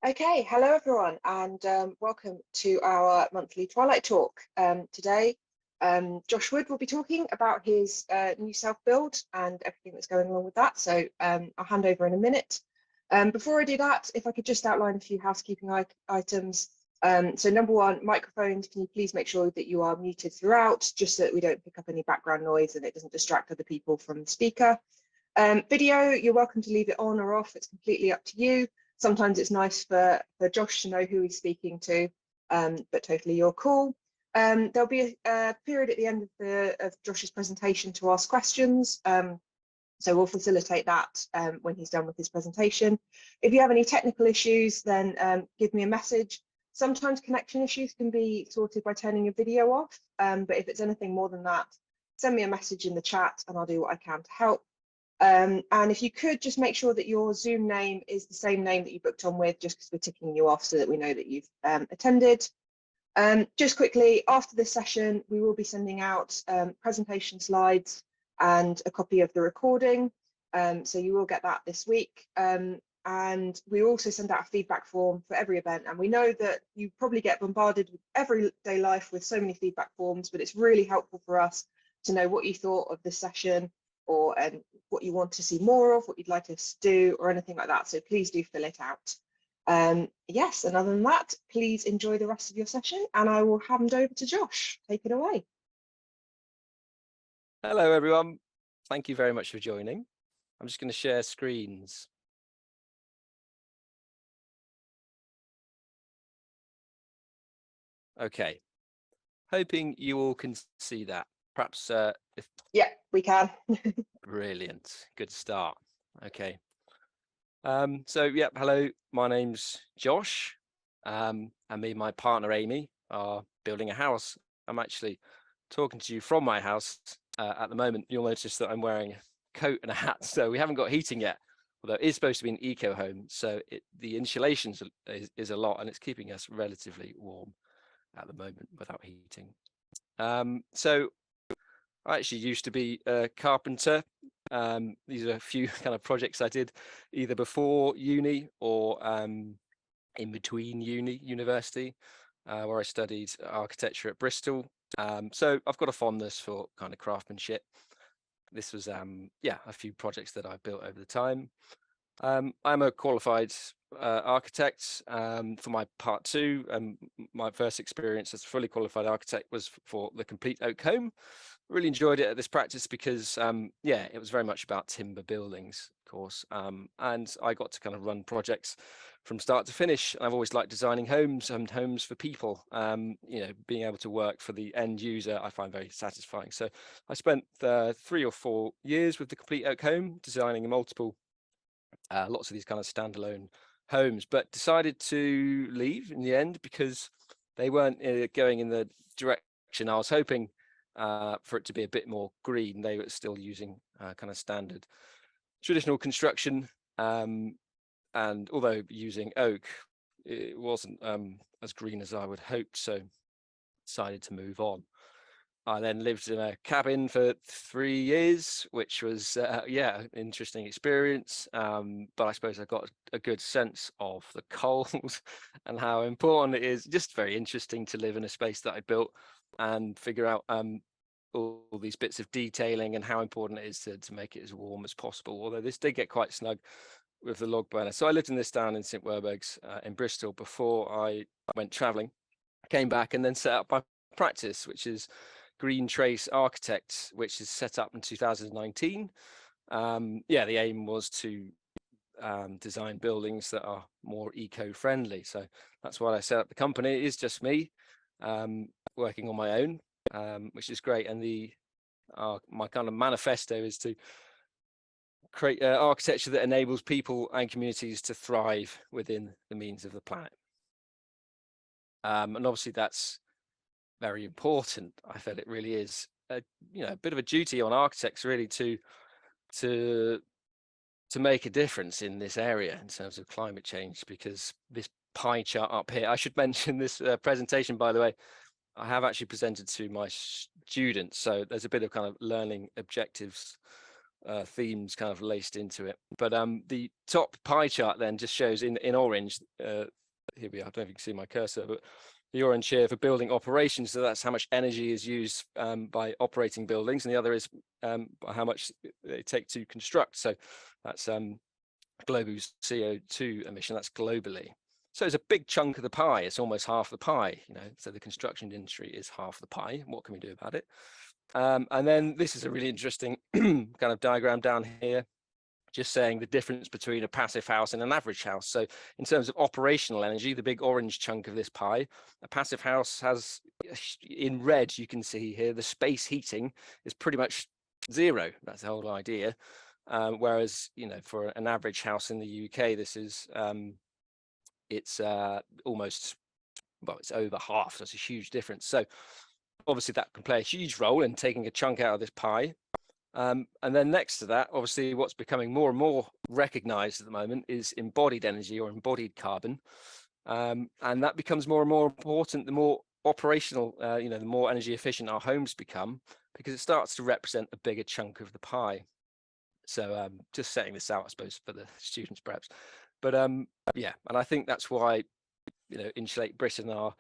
Okay, hello everyone, and welcome to our monthly Twilight Talk. Today, Josh Wood will be talking about his new self-build and everything that's going along with that. So I'll hand over in a minute. Before I do that, if I could just outline a few housekeeping items. So number one, microphones, can you please make sure that you are muted throughout, just so that we don't pick up any background noise and it doesn't distract other people from the speaker. Video, you're welcome to leave it on or off, it's completely up to you. Sometimes it's nice for Josh to know who he's speaking to, but totally your call. There'll be a period at the end of Josh's presentation to ask questions. So we'll facilitate that when he's done with his presentation. If you have any technical issues, then give me a message. Sometimes connection issues can be sorted by turning your video off, but if it's anything more than that, send me a message in the chat and I'll do what I can to help. And if you could just make sure that your Zoom name is the same name that you booked on with, just because we're ticking you off so that we know that you've attended. Just quickly, after this session, we will be sending out presentation slides and a copy of the recording. So you will get that this week. And we also send out a feedback form for every event. And we know that you probably get bombarded with everyday life with so many feedback forms, but it's really helpful for us to know what you thought of this session, or what you want to see more of, what you'd like us to do, or anything like that. So please do fill it out. Yes, and other than that, please enjoy the rest of your session, and I will hand over to Josh. Take it away. Hello, everyone. Thank you very much for joining. I'm just going to share screens. Okay. Hoping you all can see that. Perhaps if... Yeah, we can. Brilliant. Good start. Okay. So yeah, hello, my name's Josh, and me and my partner Amy are building a house. I'm actually talking to you from my house at the moment. You'll notice that I'm wearing a coat and a hat, so we haven't got heating yet, although it is supposed to be an eco home, so the insulation is a lot, and it's keeping us relatively warm at the moment without heating. So I actually used to be a carpenter. These are a few kind of projects I did either before uni or in between university, where I studied architecture at Bristol. So I've got a fondness for kind of craftsmanship. This was yeah, a few projects that I built over the time. I'm a qualified architect for my part two. My first experience as a fully qualified architect was for the Complete Oak Home. Really enjoyed it at this practice because yeah, it was very much about timber buildings, of course, and I got to kind of run projects from start to finish. I've always liked designing homes and homes for people. You know, being able to work for the end user I find very satisfying. So I spent 3 or 4 years with the Complete Oak Home designing multiple lots of these kind of standalone homes, but decided to leave in the end because they weren't going in the direction I was hoping for it to be. A bit more green. They were still using kind of standard traditional construction, and although using oak, it wasn't as green as I would hoped, so decided to move on. I then lived in a cabin for 3 years, which was, yeah, an interesting experience. But I suppose I got a good sense of the cold and how important it is. Just very interesting to live in a space that I built and figure out all these bits of detailing and how important it is to make it as warm as possible. Although this did get quite snug with the log burner. So I lived in this town in St Werburgh's in Bristol before I went travelling. Came back and then set up my practice, which is Green Trace Architects, which is set up in 2019. Yeah, the aim was to design buildings that are more eco-friendly. So that's why I set up the company. It is just me working on my own, which is great. And my kind of manifesto is to create architecture that enables people and communities to thrive within the means of the planet. And obviously that's very important. I feel it really is a bit of a duty on architects really to make a difference in this area in terms of climate change, because this pie chart up here, I should mention this presentation, by the way, I have actually presented to my students, so there's a bit of kind of learning objectives themes kind of laced into it. But the top pie chart then just shows in orange, here we are, I don't know if you can see my cursor, but the orange here for building operations. So that's how much energy is used by operating buildings, and the other is how much they take to construct. So that's global CO2 emission, that's globally. So it's a big chunk of the pie. It's almost half the pie, so the construction industry is half the pie. What can we do about it? And then this is a really interesting kind of diagram down here, just saying the difference between a passive house and an average house. So in terms of operational energy, the big orange chunk of this pie, a passive house has, in red, you can see here, the space heating is pretty much zero. That's the whole idea. Whereas, for an average house in the UK, this is, it's almost, well, it's over half. So it's a huge difference. So obviously that can play a huge role in taking a chunk out of this pie. And then next to that, obviously, what's becoming more and more recognized at the moment is embodied energy or embodied carbon. And that becomes more and more important the more operational, the more energy efficient our homes become, because it starts to represent a bigger chunk of the pie. So just setting this out, I suppose, for the students perhaps. But yeah, and I think that's why, Insulate Britain are,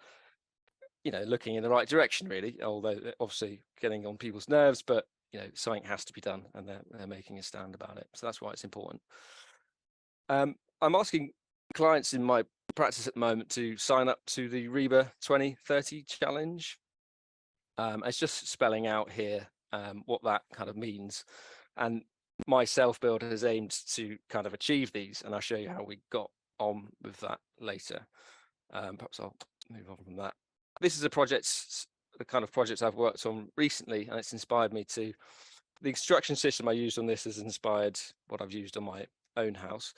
looking in the right direction, really, although obviously getting on people's nerves, but something has to be done, and they're making a stand about it. So that's why it's important. I'm asking clients in my practice at the moment to sign up to the REBA 2030 challenge. It's just spelling out here what that kind of means. And my self-build has aimed to kind of achieve these, and I'll show you how we got on with that later. Perhaps I'll move on from that. This is the kind of projects I've worked on recently, and it's inspired me to. The construction system I used on this has inspired what I've used on my own house.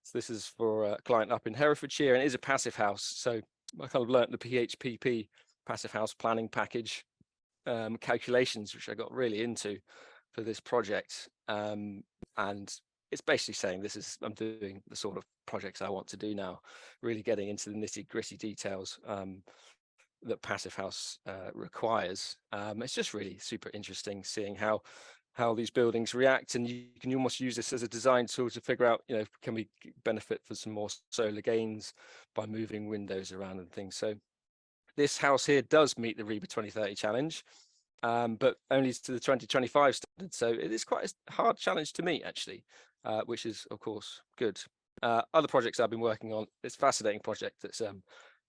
So this is for a client up in Herefordshire, and it is a passive house. So I kind of learnt the PHPP passive house planning package calculations, which I got really into for this project. And it's basically saying I'm doing the sort of projects I want to do now, really getting into the nitty-gritty details that passive house requires. It's just really super interesting seeing how these buildings react, and you can almost use this as a design tool to figure out, can we benefit for some more solar gains by moving windows around and things. So this house here does meet the REBA 2030 challenge, but only to the 2025 standard. So it is quite a hard challenge to meet, actually, which is, of course, good. Other projects I've been working on, it's a fascinating project that's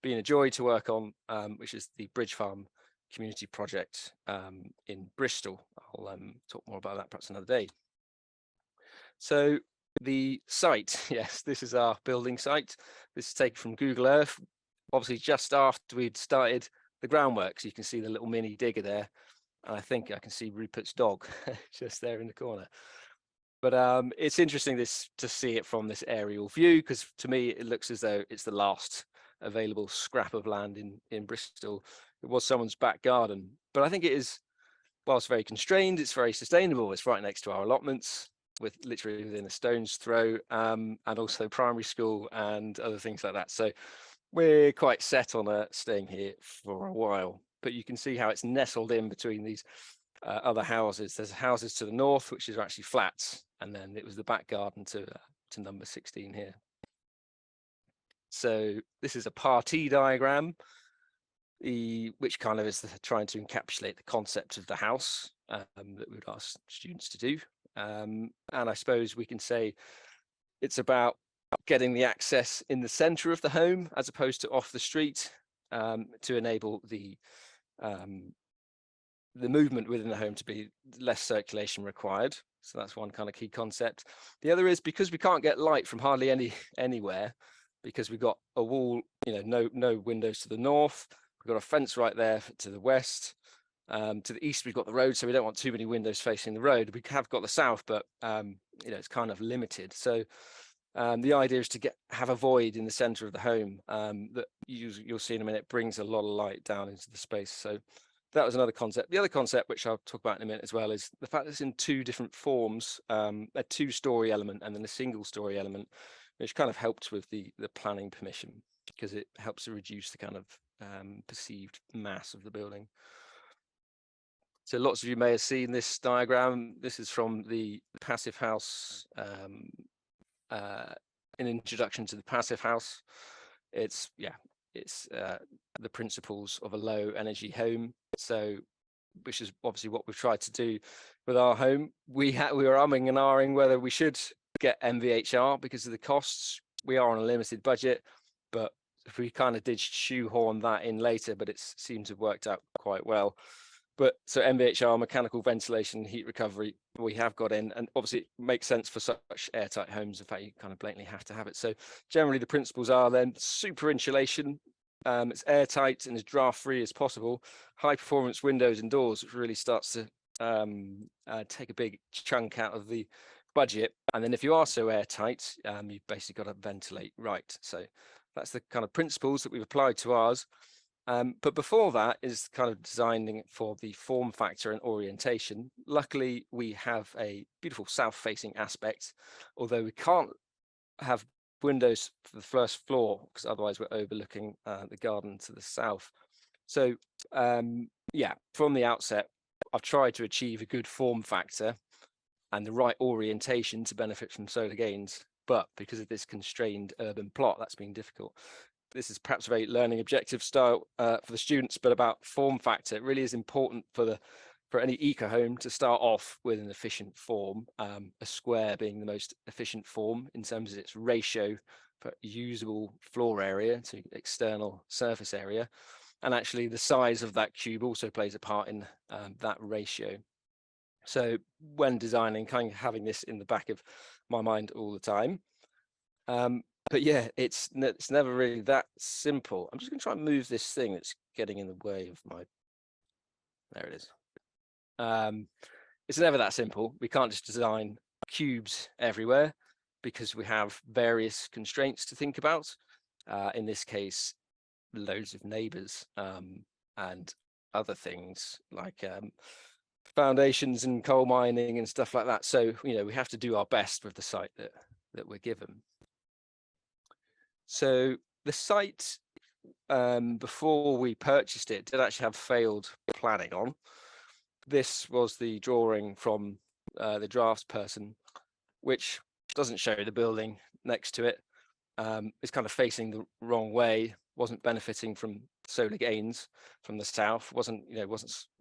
been a joy to work on, which is the Bridge Farm community project in Bristol. I'll talk more about that perhaps another day. So the site, yes, this is our building site. This is taken from Google Earth, obviously just after we'd started the groundwork. So you can see the little mini digger there. And I think I can see Rupert's dog just there in the corner. But it's interesting to see it from this aerial view, because to me it looks as though it's the last available scrap of land in Bristol. It was someone's back garden, but I think it is, whilst very constrained, it's very sustainable. It's right next to our allotments, with literally within a stone's throw, and also primary school and other things like that. So we're quite set on staying here for a while. But you can see how it's nestled in between these other houses. There's houses to the north, which is actually flats, and then it was the back garden to number 16 here. So this is a party diagram, which kind of is trying to encapsulate the concept of the house that we would ask students to do. And I suppose we can say it's about getting the access in the center of the home as opposed to off the street, to enable the movement within the home to be less circulation required. So that's one kind of key concept. The other is, because we can't get light from hardly anywhere, because we've got a wall, no windows to the north. We've got a fence right there to the west. To the east, we've got the road, so we don't want too many windows facing the road. We have got the south, but it's kind of limited. So the idea is to have a void in the center of the home that you'll see in a minute brings a lot of light down into the space. So that was another concept. The other concept, which I'll talk about in a minute as well, is the fact that it's in two different forms, a two-story element and then a single-story element, which kind of helped with the planning permission, because it helps to reduce the kind of perceived mass of the building. So lots of you may have seen this diagram. This is from the Passive House, an introduction to the Passive House. It's the principles of a low energy home. So, which is obviously what we've tried to do with our home. We were umming and ahhing whether we should get MVHR because of the costs. We are on a limited budget, but we kind of did shoehorn that in later, but it seems to have worked out quite well. But so MVHR, mechanical ventilation, heat recovery, we have got in, and obviously it makes sense for such airtight homes. In fact, you kind of blatantly have to have it. So generally the principles are then super insulation, it's airtight and as draft free as possible, high performance windows and doors, which really starts to take a big chunk out of the budget. And then if you are so airtight, you've basically got to ventilate right. So that's the kind of principles that we've applied to ours. But before that is kind of designing for the form factor and orientation. Luckily, we have a beautiful south-facing aspect, although we can't have windows for the first floor because otherwise we're overlooking the garden to the south. So yeah, from the outset, I've tried to achieve a good form factor and the right orientation to benefit from solar gains. But because of this constrained urban plot, that's been difficult. This is perhaps a very learning objective style for the students, but about form factor. It really is important for any eco home to start off with an efficient form, a square being the most efficient form in terms of its ratio for usable floor area to external surface area. And actually the size of that cube also plays a part in that ratio. So when designing, kind of having this in the back of my mind all the time. But yeah, it's never really that simple. I'm just going to try and move this thing that's getting in the way of my. There it is. It's never that simple. We can't just design cubes everywhere because we have various constraints to think about. In this case, loads of neighbours and other things like foundations and coal mining and stuff like that. So, we have to do our best with the site that we're given. So the site, before we purchased it, did actually have failed planning on. This was the drawing from the drafts person, which doesn't show the building next to it. It's kind of facing the wrong way, wasn't benefiting from solar gains from the south, wasn't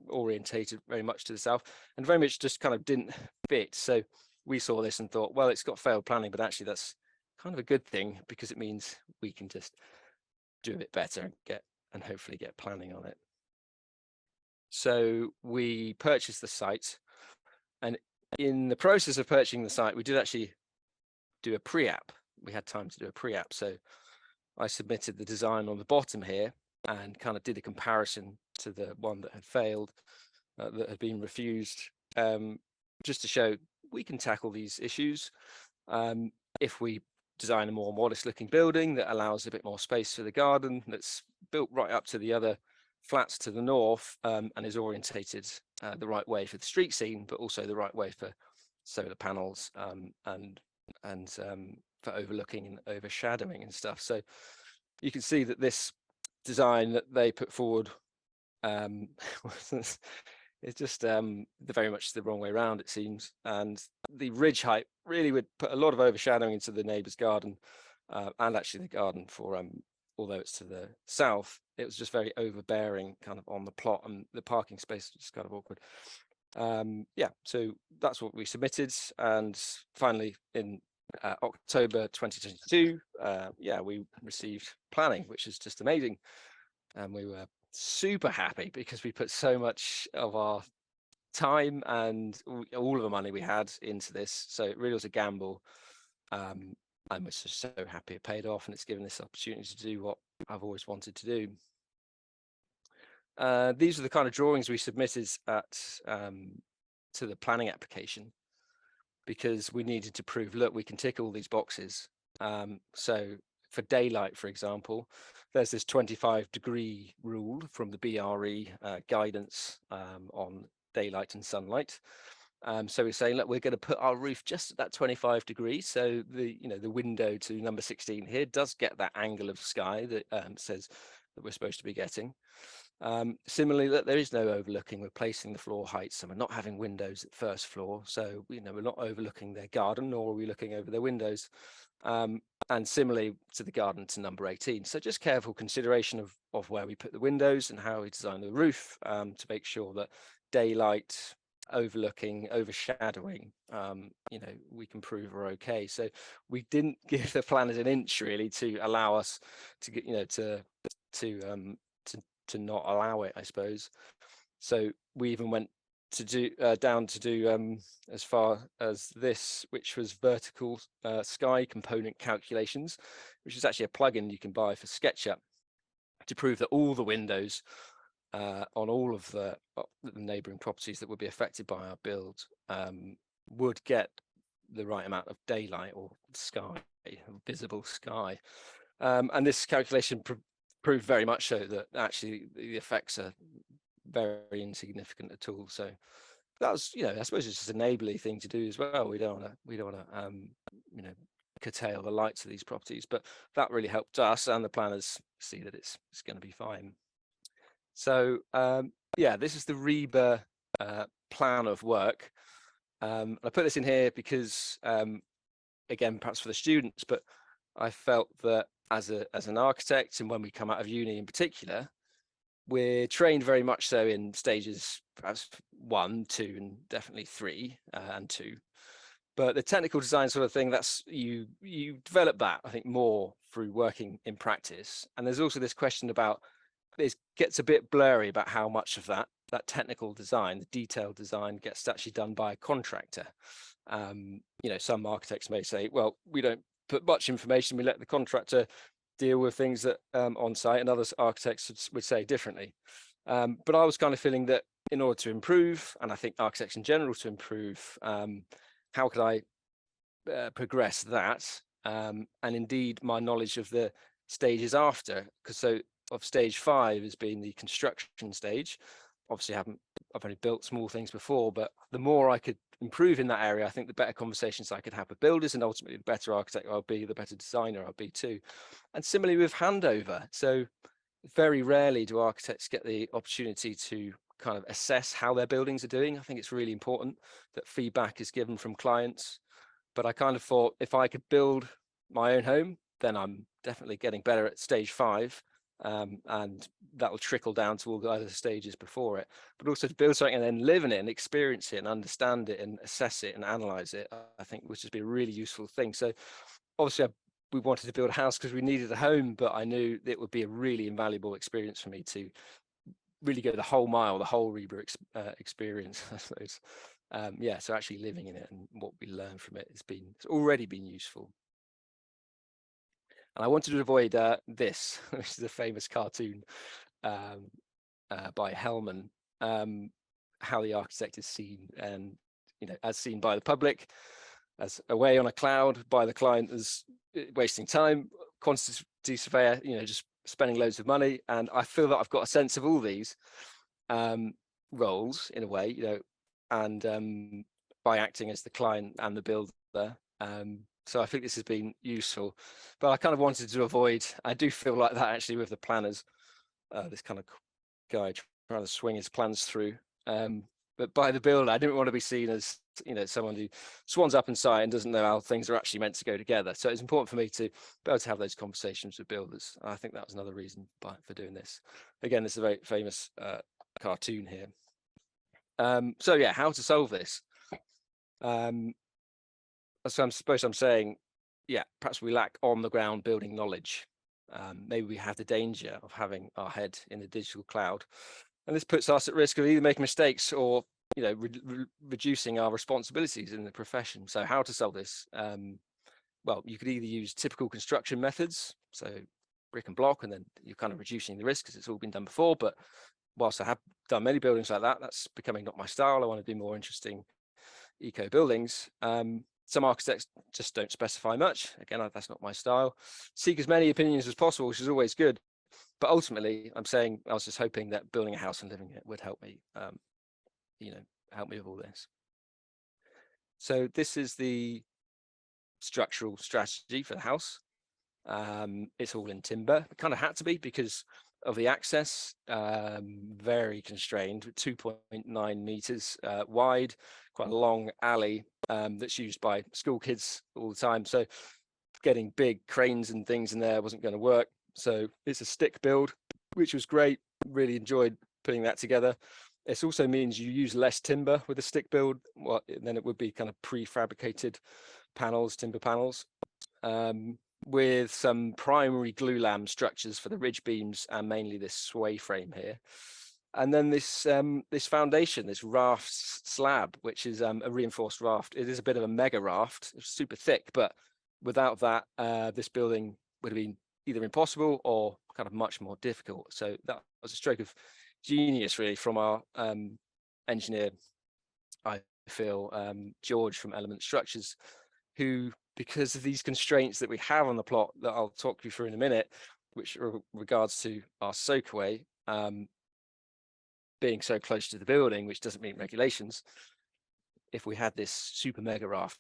orientated very much to the south, and very much just kind of didn't fit. So we saw this and thought, well, it's got failed planning, but actually that's kind of a good thing because it means we can just do a bit better and hopefully get planning on it. So we purchased the site, and in the process of purchasing the site, we did actually do a pre-app. We had time to do a pre-app. So I submitted the design on the bottom here and kind of did a comparison to the one that had failed, that had been refused, just to show we can tackle these issues if we design a more modest looking building that allows a bit more space for the garden, that's built right up to the other flats to the north, and is orientated the right way for the street scene, but also the right way for solar panels and for overlooking and overshadowing and stuff. So you can see that this design that they put forward it's just very much the wrong way around, it seems. And the ridge height really would put a lot of overshadowing into the neighbour's garden, and actually the garden for although it's to the south, it was just very overbearing kind of on the plot, and the parking space was just kind of awkward. Yeah, so that's what we submitted, and finally in October 2022, yeah, we received planning, which is just amazing, and we were super happy because we put so much of our time and all of the money we had into this. So it really was a gamble. I was just so happy it paid off, and it's given this opportunity to do what I've always wanted to do. These are the kind of drawings we submitted to the planning application, because we needed to prove, look, we can tick all these boxes. So for daylight, for example, there's this 25-degree rule from the BRE guidance on daylight and sunlight. So we're saying, look, we're going to put our roof just at that 25 degrees. So the window to number 16 here does get that angle of sky that says that we're supposed to be getting. Similarly, that there is no overlooking. We're placing the floor heights, and we're not having windows at first floor. So, we're not overlooking their garden, nor are we looking over their windows. And similarly to the garden to number 18. So just careful consideration of where we put the windows and how we design the roof, to make sure that daylight, overlooking, overshadowing, we can prove are okay. So we didn't give the planners an inch really to allow us to get, to not allow it, I suppose. So we even went to do down to do as far as this, which was vertical sky component calculations, which is actually a plugin you can buy for SketchUp to prove that all the windows on all of the neighbouring properties that would be affected by our build would get the right amount of daylight or sky, visible sky. And this calculation proved very much so that actually the effects are very insignificant at all. So that was, I suppose it's just a neighbourly thing to do as well. We don't want to, curtail the lights of these properties, but that really helped us and the planners see that it's going to be fine. So this is the REBA plan of work. I put this in here because, again, perhaps for the students, but I felt that as an architect, and when we come out of uni in particular, we're trained very much so in stages, perhaps 1, 2, and definitely 3 and 2. But the technical design sort of thing, that's you develop that, I think, more through working in practice. And there's also this question about, it gets a bit blurry about how much of that technical design, the detailed design, gets actually done by a contractor. Some architects may say, well, we don't put much information, we let the contractor deal with things that on site, and others architects would say differently. But I was kind of feeling that in order to improve, and I think architects in general to improve, how could I progress that? And indeed my knowledge of the stages after, because of stage 5 has been the construction stage. Obviously I've only built small things before, but the more I could improve in that area, I think the better conversations I could have with builders, and ultimately the better architect I'll be, the better designer I'll be too. And similarly with handover. So very rarely do architects get the opportunity to kind of assess how their buildings are doing. I think it's really important that feedback is given from clients. But I kind of thought if I could build my own home, then I'm definitely getting better at stage 5. And that will trickle down to all the other stages before it. But also to build something and then live in it and experience it and understand it and assess it and analyze it, I think would just be a really useful thing. So obviously we wanted to build a house because we needed a home, but I knew it would be a really invaluable experience for me to really go the whole mile, the whole REBA experience, I suppose. So actually living in it and what we learn from it it's already been useful. And I wanted to avoid this, which is a famous cartoon by Hellman, how the architect is seen, and as seen by the public, as away on a cloud, by the client as wasting time, quantity surveyor, just spending loads of money. And I feel that I've got a sense of all these roles in a way, and by acting as the client and the builder. So I think this has been useful, but I kind of wanted to avoid, I do feel like that actually with the planners, this kind of guy trying to swing his plans through. But by the builder, I didn't want to be seen as, someone who swans up in sight and doesn't know how things are actually meant to go together. So it's important for me to be able to have those conversations with builders. I think that was another reason for doing this. Again, this is a very famous cartoon here. So yeah, how to solve this? So I suppose I'm saying, perhaps we lack on the ground building knowledge. Maybe we have the danger of having our head in the digital cloud, and this puts us at risk of either making mistakes or reducing our responsibilities in the profession. So how to solve this? Well, you could either use typical construction methods, so brick and block, and then you're kind of reducing the risk because it's all been done before. But whilst I have done many buildings like that, that's becoming not my style. I want to do more interesting eco buildings. Some architects just don't specify much. Again, that's not my style. Seek as many opinions as possible, which is always good. But ultimately, I was just hoping that building a house and living in it would help me, help me with all this. So this is the structural strategy for the house. It's all in timber. It kind of had to be because of the access, very constrained, 2.9 meters wide, quite a long alley that's used by school kids all the time. So getting big cranes and things in there wasn't going to work. So it's a stick build, which was great. Really enjoyed putting that together. It also means you use less timber with a stick build than it would be kind of prefabricated panels, timber panels, with some primary glulam structures for the ridge beams and mainly this sway frame here. And then this this foundation, this raft slab, which is a reinforced raft. It is a bit of a mega raft. It's super thick, but without that, this building would have been either impossible or kind of much more difficult. So that was a stroke of genius, really, from our engineer, I feel, George from Element Structures, who, because of these constraints that we have on the plot that I'll talk you through in a minute, which regards to our soakaway being so close to the building, which doesn't meet regulations, if we had this super mega raft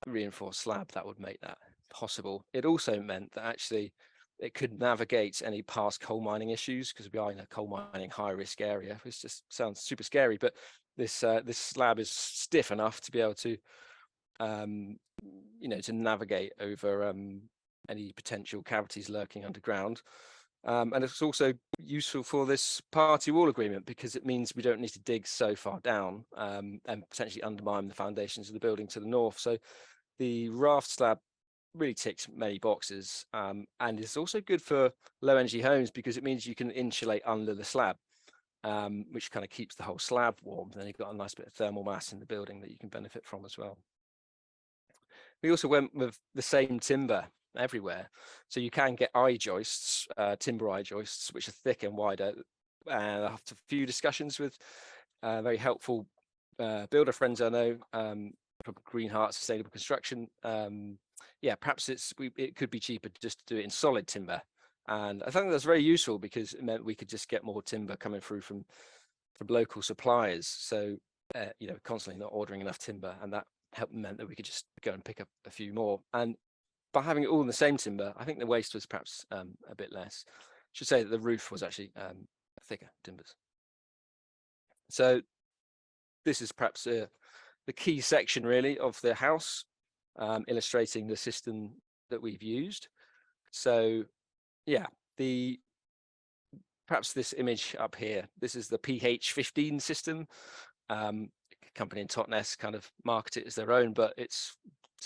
reinforced slab, that would make that possible. It also meant that actually it could navigate any past coal mining issues, because we are in a coal mining high risk area. It just sounds super scary, but this this slab is stiff enough to be able to you know, to navigate over any potential cavities lurking underground. And it's also useful for this party wall agreement, because it means we don't need to dig so far down and potentially undermine the foundations of the building to the north. So the raft slab really ticks many boxes, and it's also good for low energy homes, because it means you can insulate under the slab, which kind of keeps the whole slab warm. Then you've got a nice bit of thermal mass in the building that you can benefit from as well. We also went with the same timber everywhere, so you can get eye joists, timber eye joists, which are thick and wider. And after a few discussions with very helpful builder friends I know from Green Heart Sustainable Construction, yeah, perhaps it could be cheaper just to do it in solid timber. And I think that's very useful, because it meant we could just get more timber coming through from local suppliers. So you know, constantly not ordering enough timber, and that meant that we could just go and pick up a few more. And by having it all in the same timber, I think the waste was perhaps a bit less. I should say that the roof was actually thicker timbers. So this is perhaps the key section really of the house, illustrating the system that we've used. So yeah, perhaps this image up here, this is the PH15 system. Company in Totnes kind of market it as their own, but it's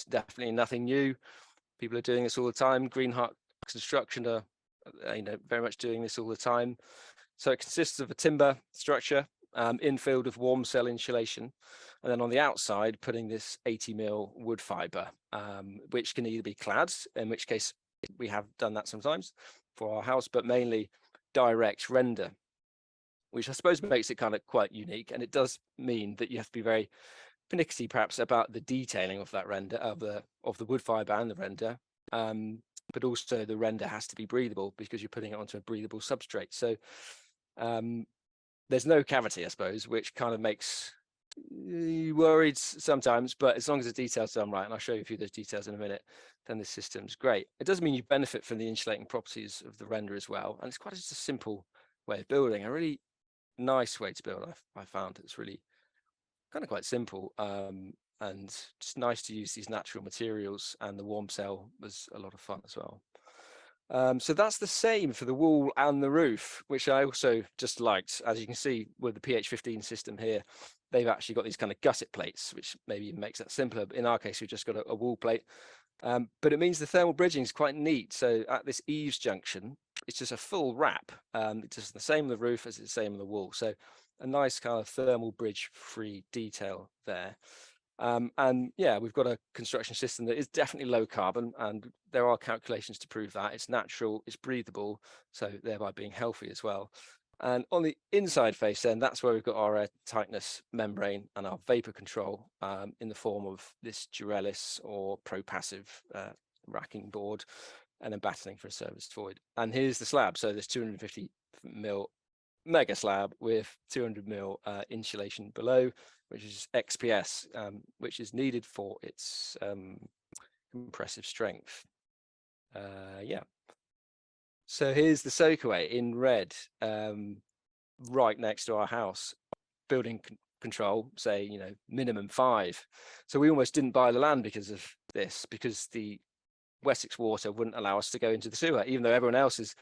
definitely nothing new. People are doing this all the time. Green Heart Construction are you know, very much doing this all the time. So it consists of a timber structure infilled with warm cell insulation, and then on the outside putting this 80mm wood fibre, which can either be clad, in which case we have done that sometimes for our house, but mainly direct render, which I suppose makes it kind of quite unique. And it does mean that you have to be very finicky perhaps about the detailing of that render, of the wood fibre and the render, but also the render has to be breathable, because you're putting it onto a breathable substrate. So there's no cavity, I suppose, which kind of makes you worried sometimes, but as long as the details done right, and I'll show you a few of those details in a minute, then the system's great. It does mean you benefit from the insulating properties of the render as well, and it's quite just a simple way of building, a really nice way to build. I found it's really kind of quite simple, and just nice to use these natural materials, and the warm cell was a lot of fun as well. So that's the same for the wall and the roof, which I also just liked. As you can see with the PH15 system here, they've actually got these kind of gusset plates, which maybe makes that simpler. But in our case, we've just got a wall plate. But it means the thermal bridging is quite neat. So at this eaves junction, it's just a full wrap. It's just the same on the roof as it's the same on the wall. So a nice kind of thermal bridge free detail there. And yeah, we've got a construction system that is definitely low carbon, and there are calculations to prove that. It's natural, it's breathable, so thereby being healthy as well. And on the inside face then, that's where we've got our air tightness membrane and our vapor control in the form of this Duralis or Pro Passive racking board, and then battling for a service void. And here's the slab. So there's 250mm mega slab with 200mm insulation below, which is XPS, which is needed for its compressive strength. Yeah. So here's the soakaway in red, right next to our house. Building control, say, you know, minimum 5. So we almost didn't buy the land because of this, because the Wessex Water wouldn't allow us to go into the sewer, even though everyone else is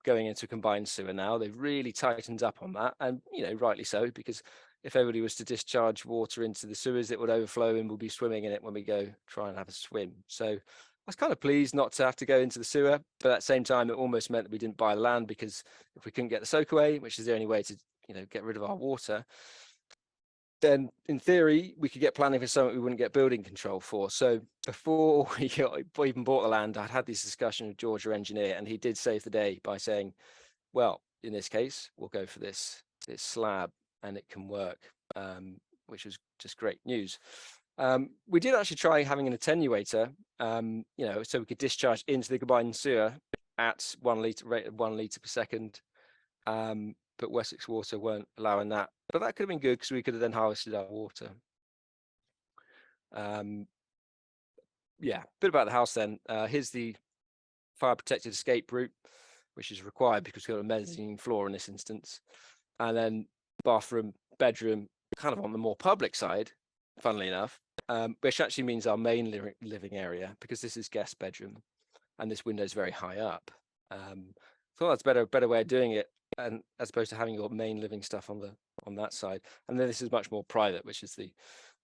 going into a combined sewer now. They've really tightened up on that, and, you know, rightly so, because if everybody was to discharge water into the sewers, it would overflow and we'll be swimming in it when we go try and have a swim. So I was kind of pleased not to have to go into the sewer, but at the same time, it almost meant that we didn't buy the land, because if we couldn't get the soakaway, which is the only way to, you know, get rid of our water, then in theory we could get planning for something we wouldn't get building control for. So before we even bought the land, I'd had this discussion with George, our engineer, and he did save the day by saying, well, in this case, we'll go for this slab and it can work, which was just great news. We did actually try having an attenuator, you know, so we could discharge into the combined sewer at 1 litre rate of 1 litre per second. But Wessex Water weren't allowing that. But that could have been good, because we could have then harvested our water. Yeah, a bit about the house then. Here's the fire protected escape route, which is required because we've got a mezzanine floor in this instance. And then bathroom, bedroom, kind of on the more public side, funnily enough, which actually means our main living area, because this is guest bedroom and this window is very high up. So that's a better way of doing it, and as opposed to having your main living stuff on that side. And then this is much more private, which is the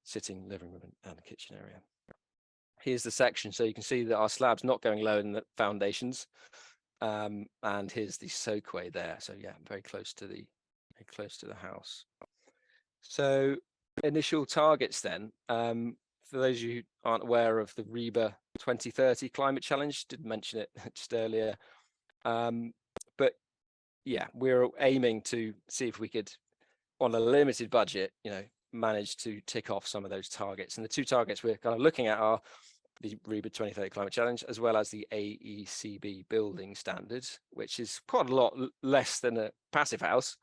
sitting living room and kitchen area. Here's the section, so you can see that our slab's not going lower than the foundations, and here's the soakaway there. So yeah, very close to the house. So initial targets then, for those of you who aren't aware of the REBA 2030 climate challenge, didn't mention it just earlier, but yeah, we're aiming to see if we could, on a limited budget, you know, manage to tick off some of those targets. And the two targets we're kind of looking at are the REBA 2030 climate challenge, as well as the AECB building standards, which is quite a lot less than a passive house,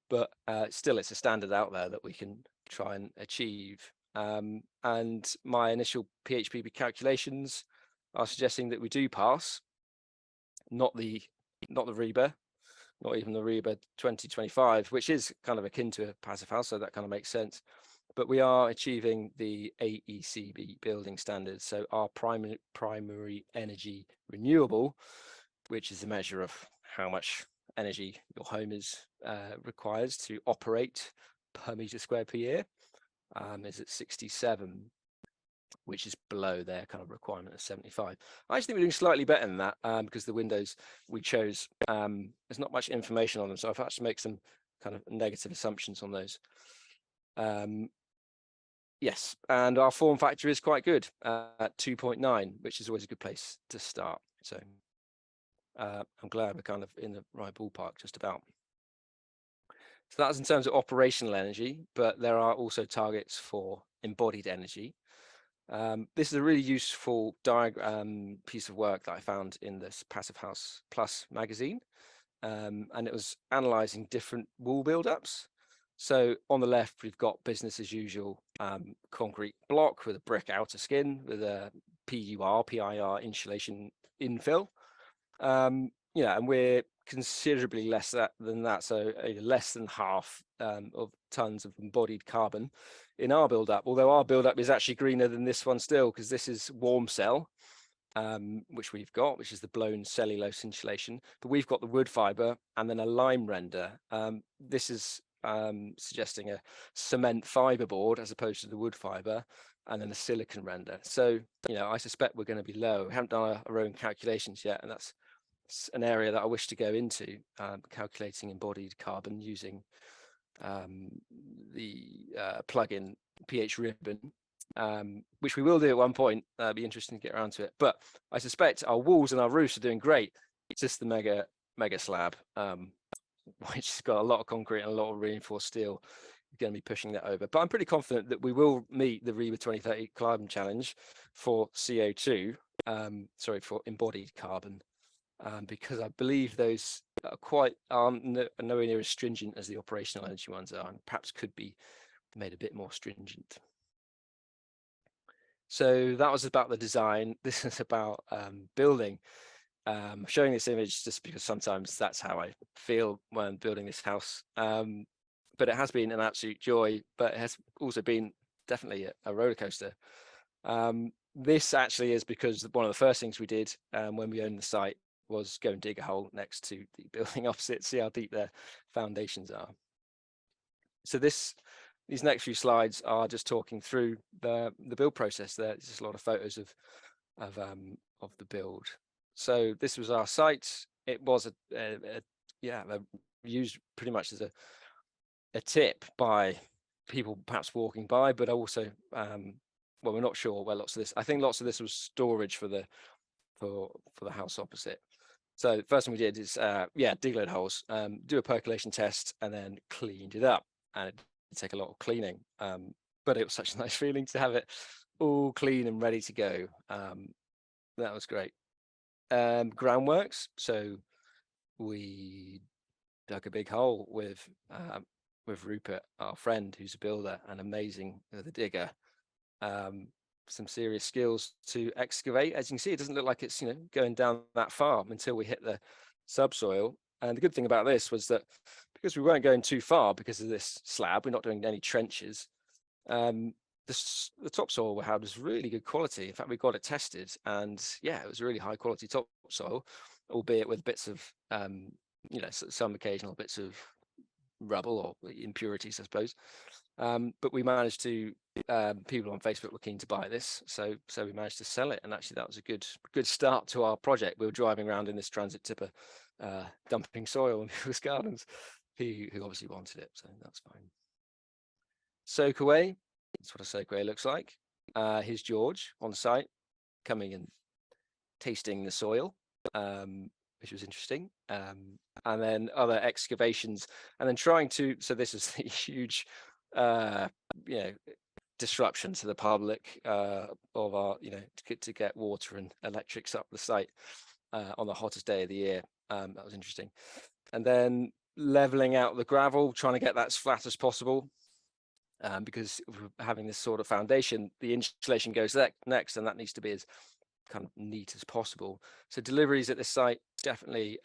but still it's a standard out there that we can try and achieve. And my initial PHPP calculations are suggesting that we do pass, not the REBA, not even the REBA 2025, which is kind of akin to a passive house, so that kind of makes sense. But we are achieving the AECB building standards. So our primary energy renewable, which is a measure of how much energy your home requires to operate per meter squared per year, is at 67, which is below their kind of requirement of 75. I actually think we're doing slightly better than that, because the windows we chose, there's not much information on them, so I've had to make some kind of negative assumptions on those. Yes, and our form factor is quite good at 2.9, which is always a good place to start. So I'm glad we're kind of in the right ballpark, just about. So that's in terms of operational energy, but there are also targets for embodied energy. This is a really useful piece of work that I found in this Passive House Plus magazine, and it was analysing different wall build-ups. So on the left, we've got business as usual concrete block with a brick outer skin with a PIR insulation infill. Yeah, and we're considerably less than that, so less than half of tons of embodied carbon in our build-up, although our build-up is actually greener than this one still, because this is warm cell, which we've got, which is the blown cellulose insulation, but we've got the wood fibre and then a lime render. This is suggesting a cement fiberboard as opposed to the wood fibre, and then a silicon render. So, you know, I suspect we're going to be low. We haven't done our own calculations yet, and that's an area that I wish to go into, calculating embodied carbon using the plugin pH Ribbon, which we will do at one point. It'll be interesting to get around to it. But I suspect our walls and our roofs are doing great. It's just the mega slab, which has got a lot of concrete and a lot of reinforced steel, going to be pushing that over. But I'm pretty confident that we will meet the REBA 2030 climate challenge for CO2, for embodied carbon, because I believe those are nowhere near as stringent as the operational energy ones are, and perhaps could be made a bit more stringent. So that was about the design. This is about building. Showing this image just because sometimes that's how I feel when building this house. But it has been an absolute joy, but it has also been definitely a roller coaster. This actually is because one of the first things we did when we owned the site was go and dig a hole next to the building opposite, see how deep their foundations are. So these next few slides are just talking through the build process. There's just a lot of photos of the build. So this was our site. It was used pretty much as a tip by people perhaps walking by, but also well, we're not sure where lots of this. I think lots of this was storage for the house opposite. So the first thing we did is dig load holes, do a percolation test, and then cleaned it up. And it did take a lot of cleaning, but it was such a nice feeling to have it all clean and ready to go. That was great. Groundworks. So we dug a big hole with Rupert, our friend, who's a builder and amazing the digger. Some serious skills to excavate. As you can see, it doesn't look like it's going down that far until we hit the subsoil. And the good thing about this was that because we weren't going too far because of this slab, we're not doing any trenches. The topsoil we had was really good quality. In fact, we got it tested, and yeah, it was really high quality topsoil, albeit with bits of some occasional bits of rubble or impurities, I suppose. But we managed to people on Facebook were keen to buy this, so we managed to sell it, and actually that was a good start to our project. We were driving around in this transit tipper, dumping soil in people's gardens, who obviously wanted it, so that's fine. Soak away. That's what a soak away looks like. Here's George on site, coming and tasting the soil, which was interesting. And then other excavations, and then trying to. So this is the huge, disruption to the public of our, to get water and electrics up the site on the hottest day of the year. That was interesting. And then leveling out the gravel, trying to get that as flat as possible. Because having this sort of foundation, the insulation goes next, and that needs to be as kind of neat as possible. So deliveries at this site definitely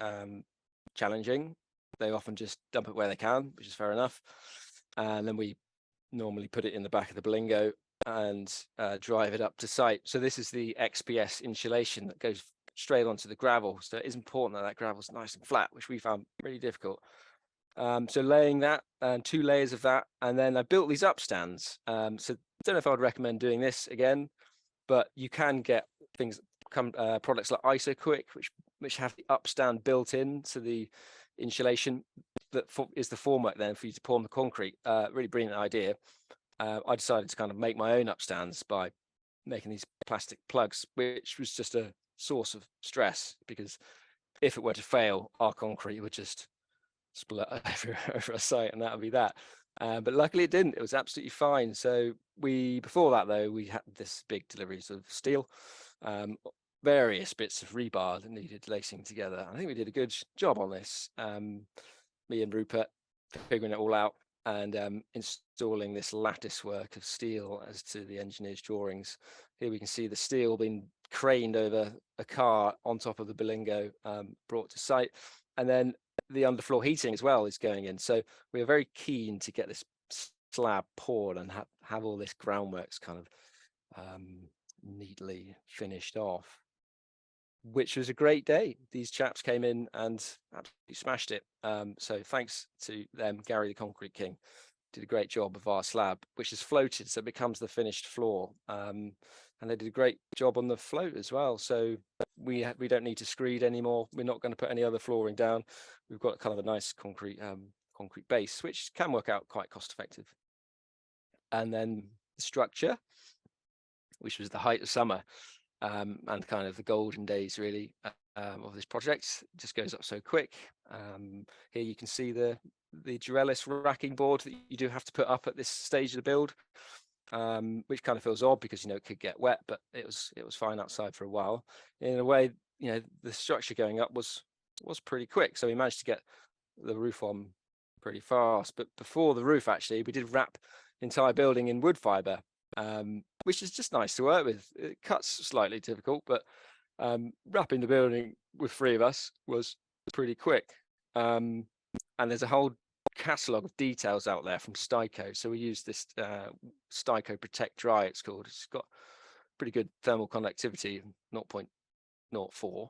challenging. They often just dump it where they can, which is fair enough. And then we normally put it in the back of the Belingo and drive it up to site. So this is the XPS insulation that goes straight onto the gravel. So it is important that gravel's nice and flat, which we found really difficult. So laying that and 2 layers of that, and then I built these upstands. So I don't know if I would recommend doing this again, but you can get things products like IsoQuick, which have the upstand built in to the insulation that is the formwork then for you to pour on the concrete. Really brilliant idea. I decided to kind of make my own upstands by making these plastic plugs, which was just a source of stress, because if it were to fail, our concrete would just split over a site, and that would be that. But luckily it didn't. It was absolutely fine. So before that though, we had this big deliveries of steel, various bits of rebar that needed lacing together. I think we did a good job on this. Me and Rupert figuring it all out and installing this lattice work of steel as to the engineer's drawings. Here we can see the steel being craned over a car on top of the Belingo, brought to site, and then the underfloor heating as well is going in. So we are very keen to get this slab poured and have all this groundworks kind of neatly finished off, which was a great day. These chaps came in and absolutely smashed it. So thanks to them. Gary the Concrete King did a great job of our slab, which is floated, so it becomes the finished floor. And they did a great job on the float as well. So we don't need to screed anymore. We're not going to put any other flooring down. We've got kind of a nice concrete base, which can work out quite cost effective. And then the structure, which was the height of summer, and kind of the golden days really of this project. It just goes up so quick. Here you can see the Durelis racking board that you do have to put up at this stage of the build, which kind of feels odd because it could get wet, but it was fine outside for a while. In a way, the structure going up was pretty quick, so we managed to get the roof on pretty fast. But before the roof, actually, we did wrap the entire building in wood fibre, which is just nice to work with. It cuts slightly difficult, but wrapping the building with 3 of us was pretty quick. And there's a whole catalogue of details out there from Styco. So we use this Styco Protect Dry, it's called. It's got pretty good thermal conductivity, 0.04.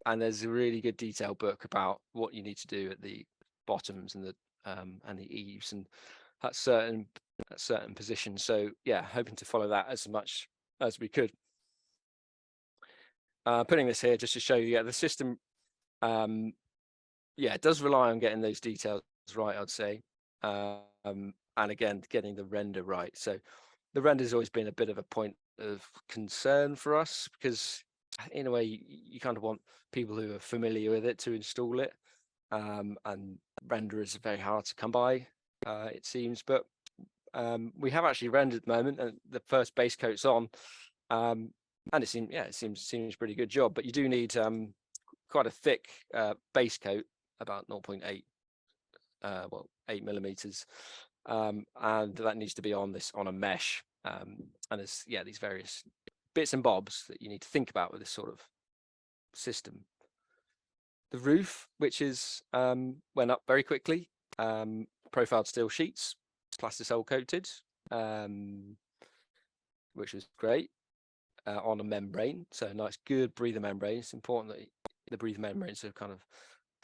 And there's a really good detailed book about what you need to do at the bottoms and the eaves and at certain positions. So yeah, hoping to follow that as much as we could. Putting this here just to show you, the system, it does rely on getting those details right, I'd say, and again getting the render right. So the render has always been a bit of a point of concern for us, because in a way you kind of want people who are familiar with it to install it, and renderers are very hard to come by, it seems. But we have actually rendered at the moment, and the first base coat's on, and it seems pretty good job. But you do need quite a thick base coat, about 0.8 8 millimeters, and that needs to be on a mesh, and there's these various bits and bobs that you need to think about with this sort of system. The roof, which is went up very quickly, profiled steel sheets, plastisol coated, which was great, on a membrane, so a nice good breather membrane. It's important that the breather membranes kind of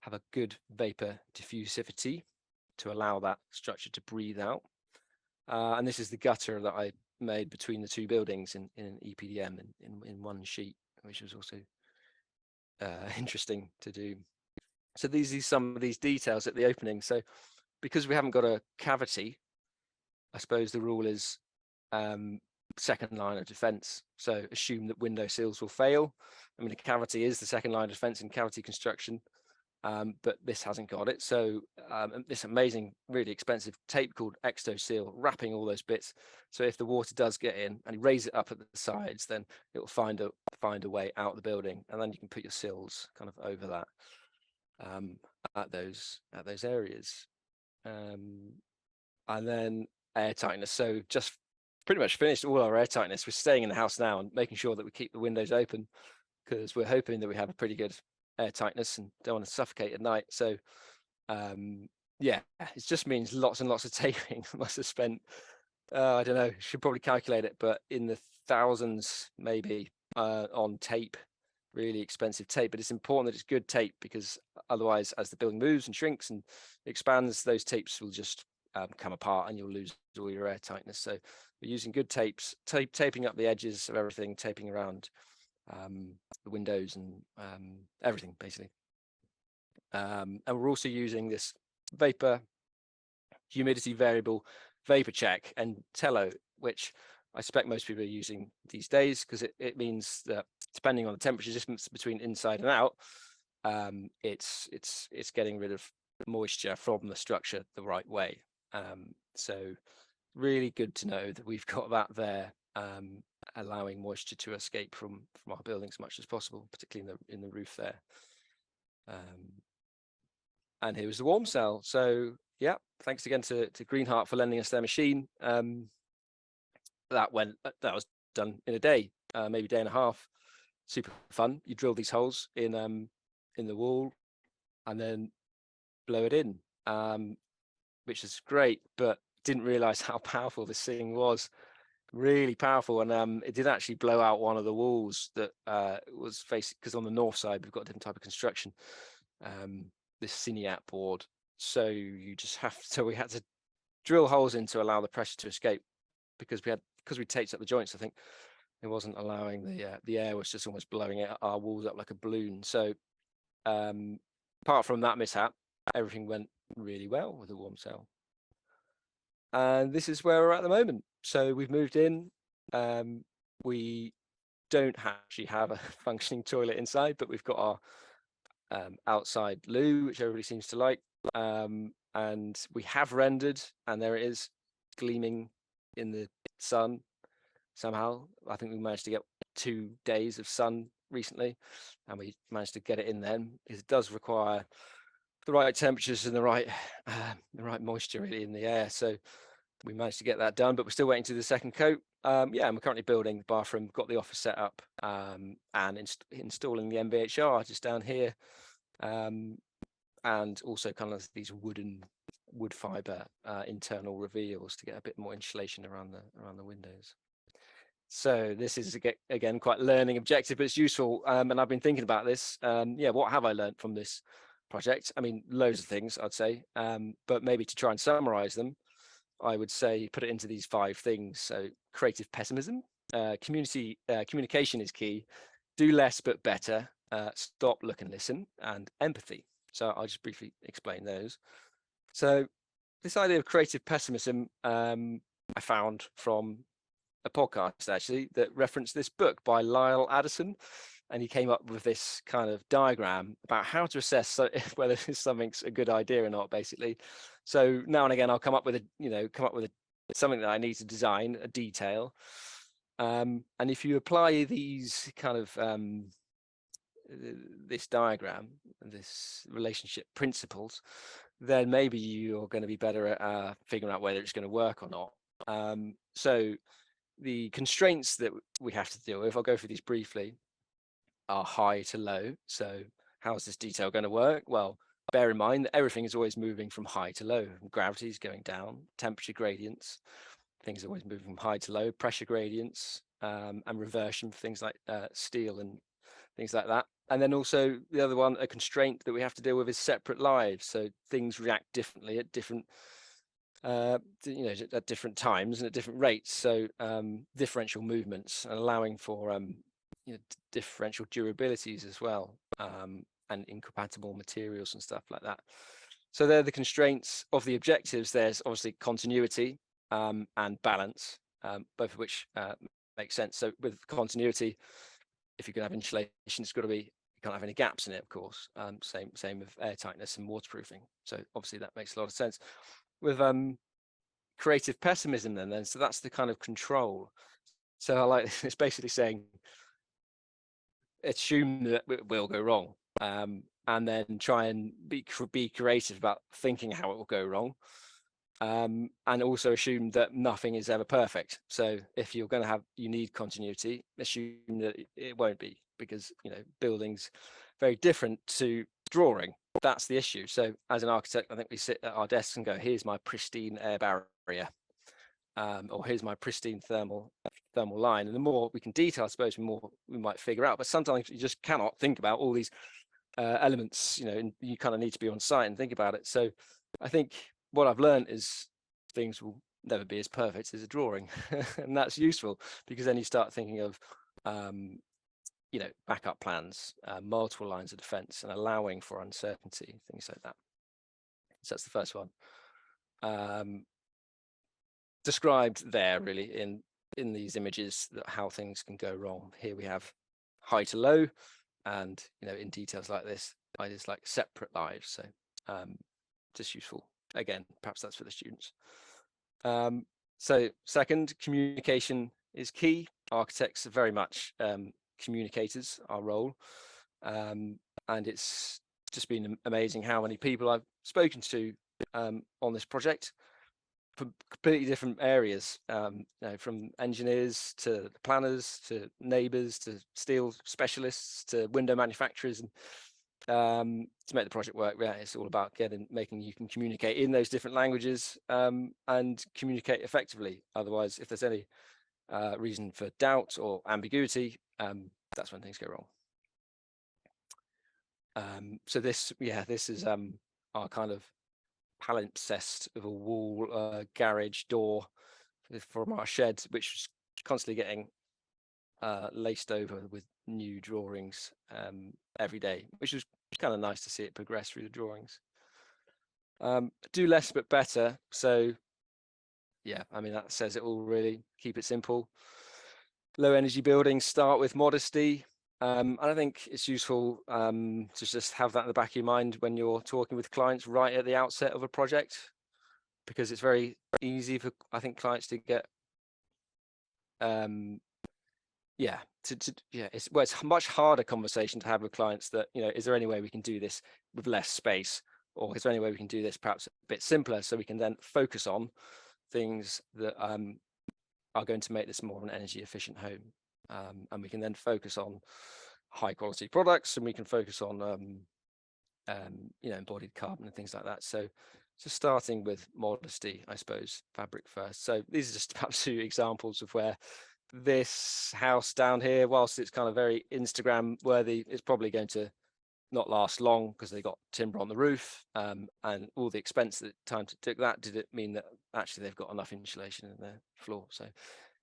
have a good vapor diffusivity to allow that structure to breathe out. And this is the gutter that I made between the 2 buildings in an EPDM in one sheet, which was also interesting to do. So these are some of these details at the opening. So because we haven't got a cavity, I suppose the rule is second line of defense. So assume that window sills will fail. I mean, a cavity is the second line of defense in cavity construction, but this hasn't got it. So this amazing, really expensive tape called ExtoSeal, wrapping all those bits. So if the water does get in and you raise it up at the sides, then it will find a way out of the building, and then you can put your sills kind of over that, at those areas. And then air tightness. So just pretty much finished all our air tightness. We're staying in the house now and making sure that we keep the windows open, because we're hoping that we have a pretty good air tightness and don't want to suffocate at night. So it just means lots and lots of taping. Must have spent I don't know, should probably calculate it, but in the thousands maybe, on tape, really expensive tape. But it's important that it's good tape, because otherwise, as the building moves and shrinks and expands, those tapes will just come apart and you'll lose all your air tightness. So we're using good tapes, taping up the edges of everything, taping around the windows and everything basically. And we're also using this vapor humidity variable vapor check and Tello, which I suspect most people are using these days, because it means that depending on the temperature difference between inside and out, it's getting rid of moisture from the structure the right way. So really good to know that we've got that there, allowing moisture to escape from our building as much as possible, particularly in the roof there. And here was the warm cell. So yeah, thanks again to Greenheart for lending us their machine. That was done in a day, maybe a day and a half. Super fun. You drill these holes in the wall and then blow it in, which is great, but didn't realize how powerful this thing was. Really powerful. And it did actually blow out one of the walls that was facing, because on the north side we've got a different type of construction, this Cineat board. So we had to drill holes in to allow the pressure to escape, because we taped up the joints. I think it wasn't allowing the air was just almost blowing our walls up like a balloon. So apart from that mishap, everything went really well with the warm cell. And this is where we're at the moment. So we've moved in. We don't actually have a functioning toilet inside, but we've got our outside loo, which everybody seems to like. And we have rendered, and there it is, gleaming in the sun somehow. I think we managed to get 2 days of sun recently, and we managed to get it in then, because it does require the right temperatures and the right moisture really in the air. So we managed to get that done, but we're still waiting to the second coat. yeah, and we're currently building the bathroom, got the office set up, and installing the MVHR just down here, and also kind of these wood fibre internal reveals to get a bit more insulation around the windows. So this is again quite learning objective, but it's useful. And I've been thinking about this. Yeah, what have I learned from this project? I mean, loads of things, I'd say, but maybe to try and summarize them, I would say put it into these 5 things. So creative pessimism, communication is key, do less but better, stop, look and listen, and empathy. So I'll just briefly explain those. So this idea of creative pessimism, I found from a podcast actually that referenced this book by Lyle Addison, and he came up with this kind of diagram about how to assess whether something's a good idea or not, basically. So now and again I'll come up with something that I need to design, a detail, and if you apply these kind of this diagram, this relationship principles, then maybe you're going to be better at figuring out whether it's going to work or not. So the constraints that we have to deal with, I'll go through these briefly, are high to low. So how is this detail going to work? Well, bear in mind that everything is always moving from high to low. Gravity is going down, temperature gradients, things are always moving from high to low, pressure gradients, and reversion for things like steel and things like that. And then also the other one, a constraint that we have to deal with, is separate lives. So things react differently at different at different times and at different rates. So differential movements, and allowing for differential durabilities as well, and incompatible materials and stuff like that. So they're the constraints of the objectives. There's obviously continuity and balance, both of which make sense. So with continuity, if you're going to have insulation, it's got to be, you can't have any gaps in it, of course. Same with airtightness and waterproofing. So obviously that makes a lot of sense. With creative pessimism then, so that's the kind of control. So I like, it's basically saying assume that it will go wrong, and then try and be creative about thinking how it will go wrong, and also assume that nothing is ever perfect. So if you're going to have, you need continuity, assume that it won't be, because building's very different to drawing. That's the issue. So as an architect, I think we sit at our desks and go, here's my pristine air barrier, or here's my pristine thermal line. And the more we can detail, I suppose, the more we might figure out. But sometimes you just cannot think about all these elements, and you kind of need to be on site and think about it. So I think what I've learned is things will never be as perfect as a drawing. And that's useful, because then you start thinking of backup plans, multiple lines of defense, and allowing for uncertainty, things like that. So that's the first one. Described there really in these images, that how things can go wrong. Here we have high to low, and in details like this, ideas like separate lives. So just useful. Again, perhaps that's for the students. So second, communication is key. Architects are very much communicators, our role, and it's just been amazing how many people I've spoken to on this project from completely different areas, from engineers to planners to neighbours to steel specialists to window manufacturers, and to make the project work. Yeah, it's all about making you can communicate in those different languages, and communicate effectively. Otherwise, if there's any reason for doubt or ambiguity, that's when things go wrong. So this is our kind of palimpsest of a wall garage door from our shed, which was constantly getting laced over with new drawings every day, which was kind of nice to see it progress through the drawings. Do less but better. So yeah, I mean, that says it all really. Keep it simple. Low energy buildings start with modesty. And I think it's useful to just have that in the back of your mind when you're talking with clients right at the outset of a project, because it's very easy for, I think, clients to get it's a much harder conversation to have with clients that, is there any way we can do this with less space, or is there any way we can do this perhaps a bit simpler, so we can then focus on things that are going to make this more of an energy efficient home. And we can then focus on high quality products, and we can focus on embodied carbon and things like that. So just starting with modesty, I suppose, fabric first. So these are just perhaps 2 examples of where this house down here, whilst it's kind of very Instagram worthy, it's probably going to not last long because they got timber on the roof, and all the expense that time to took that, did it mean that actually they've got enough insulation in their floor. So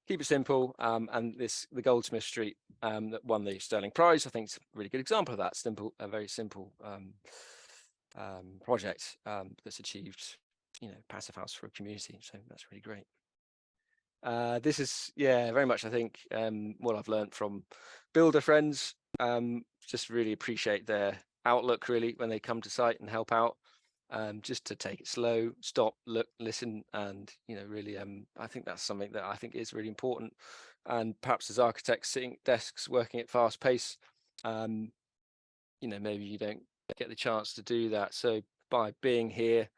keep it simple. And the Goldsmith Street that won the Sterling Prize, I think, is a really good example of that. A very simple project that's achieved, passive house for a community. So that's really great. This is, very much, I think, what I've learned from builder friends. Just really appreciate their outlook, really, when they come to site and help out. Just to take it slow, stop, look, listen, and really, I think that's something that I think is really important. And perhaps as architects sitting at desks working at fast pace, maybe you don't get the chance to do that. So by being here,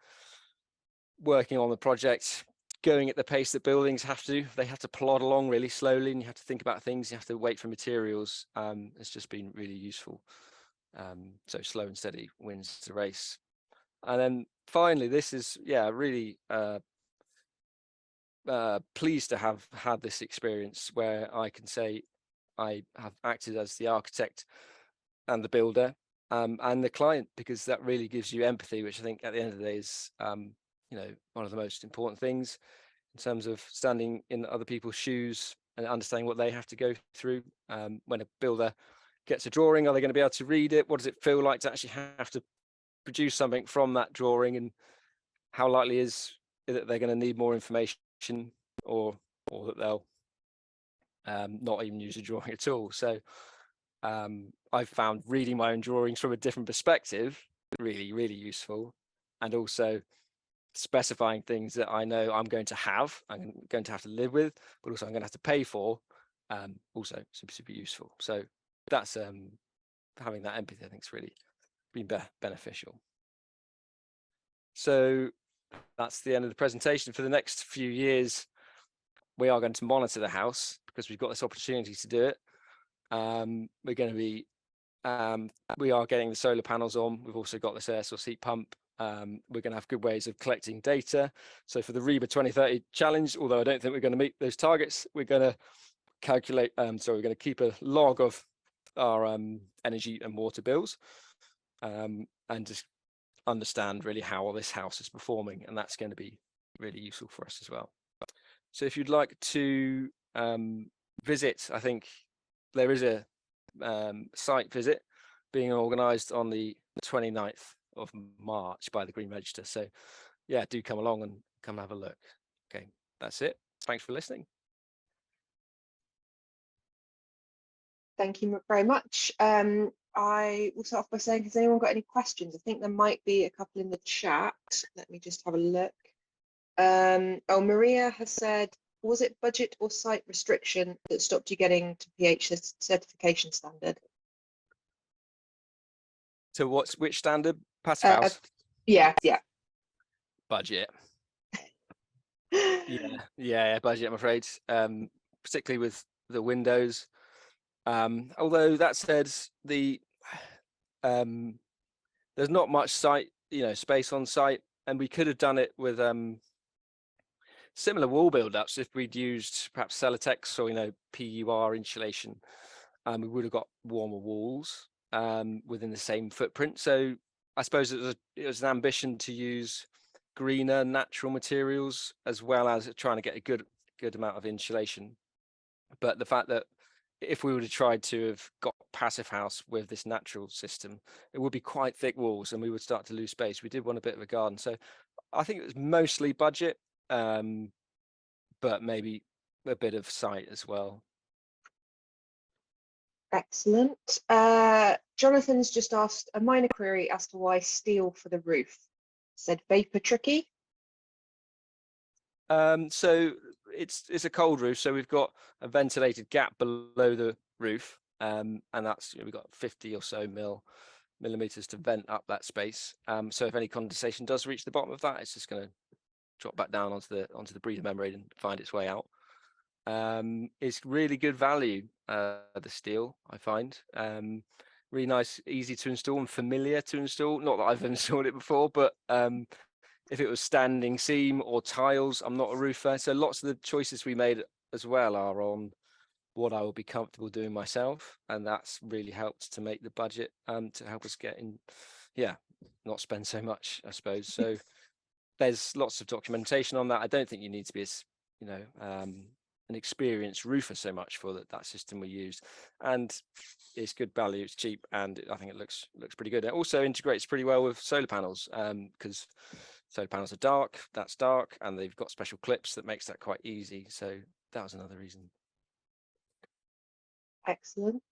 working on the project, going at the pace that buildings have to, they have to plod along really slowly, and you have to think about things, you have to wait for materials. It's just been really useful. So slow and steady wins the race. And then finally, this is, really pleased to have had this experience where I can say I have acted as the architect and the builder and the client, because that really gives you empathy, which I think at the end of the day is, one of the most important things in terms of standing in other people's shoes and understanding what they have to go through. When a builder gets a drawing, are they going to be able to read it? What does it feel like to actually have to produce something from that drawing, and how likely is that they're going to need more information, or that they'll not even use a drawing at all? So I've found reading my own drawings from a different perspective really, really useful, and also specifying things that I know I'm going to have to live with, but also I'm going to have to pay for, also super useful. So that's having that empathy, I think, is really been beneficial. So that's the end of the presentation. For the next few years, we are going to monitor the house because we've got this opportunity to do it. We're going to be, we are getting the solar panels on. We've also got this air source heat pump. We're going to have good ways of collecting data. So for the REBA 2030 challenge, although I don't think we're going to meet those targets, we're going to calculate, we're going to keep a log of our energy and water bills, and just understand really how this house is performing, and that's going to be really useful for us as well. So if you'd like to visit, I think there is a site visit being organised on the 29th of March by the Green Register. So do come along and come have a look. Okay, that's it. Thanks for listening. Thank you very much. I will start off by saying, has anyone got any questions? I think there might be a couple in the chat. Let me just have a look. Maria has said, was it budget or site restriction that stopped you getting to pH certification standard? So which standard? Passive house? Yeah. Budget. yeah, budget, I'm afraid. Particularly with the windows. Although that said, there's not much site, space on site, and we could have done it with similar wall build-ups if we'd used perhaps Celotex or PUR insulation. We would have got warmer walls within the same footprint. So I suppose it was an ambition to use greener natural materials as well as trying to get a good amount of insulation. But the fact that if we would have tried to have got passive house with this natural system, it would be quite thick walls and we would start to lose space. We did want a bit of a garden. So I think it was mostly budget, but maybe a bit of site as well. Excellent. Jonathan's just asked a minor query as to why steel for the roof. Said vapor tricky. So it's a cold roof, so we've got a ventilated gap below the roof, and that's we've got 50 or so millimeters to vent up that space. So if any condensation does reach the bottom of that, it's just going to drop back down onto the breather membrane and find its way out. It's really good value, the steel, I find. Really nice, easy to install and familiar to install. Not that I've installed it before, but if it was standing seam or tiles, I'm not a roofer. So lots of the choices we made as well are on what I will be comfortable doing myself. And that's really helped to make the budget, to help us get in, not spend so much, I suppose. So there's lots of documentation on that. I don't think you need to be an experienced roofer so much for that system we used, and it's good value, it's cheap, and I think it looks pretty good. It also integrates pretty well with solar panels, because solar panels are dark, that's dark, and they've got special clips that makes that quite easy. So that was another reason. Excellent.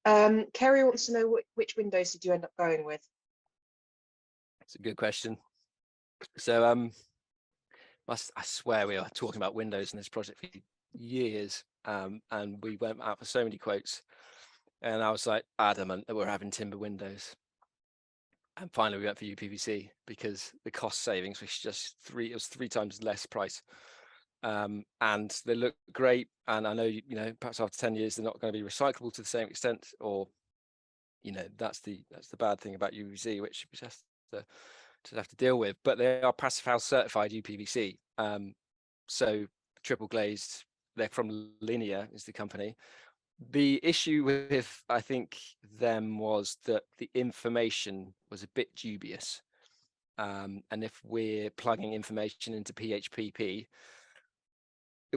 Kerry wants to know which windows did you end up going with? It's a good question. So I swear we are talking about windows in this project for years, and we went out for so many quotes, and I was like adamant that we're having timber windows, and finally we went for UPVC because the cost savings was just it was 3 times less price, and they look great. And I know, perhaps after 10 years they're not going to be recyclable to the same extent, or that's the bad thing about UPVC, which we just have to deal with. But they are Passive House certified UPVC, so triple glazed. They're from Linear is the company. The issue with, I think, them was that the information was a bit dubious, and if we're plugging information into PHPP,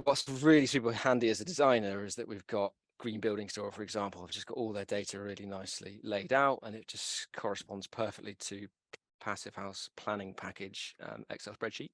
what's really super handy as a designer is that we've got Green Building Store, for example. I've just got all their data really nicely laid out, and it just corresponds perfectly to Passive House planning package Excel spreadsheet.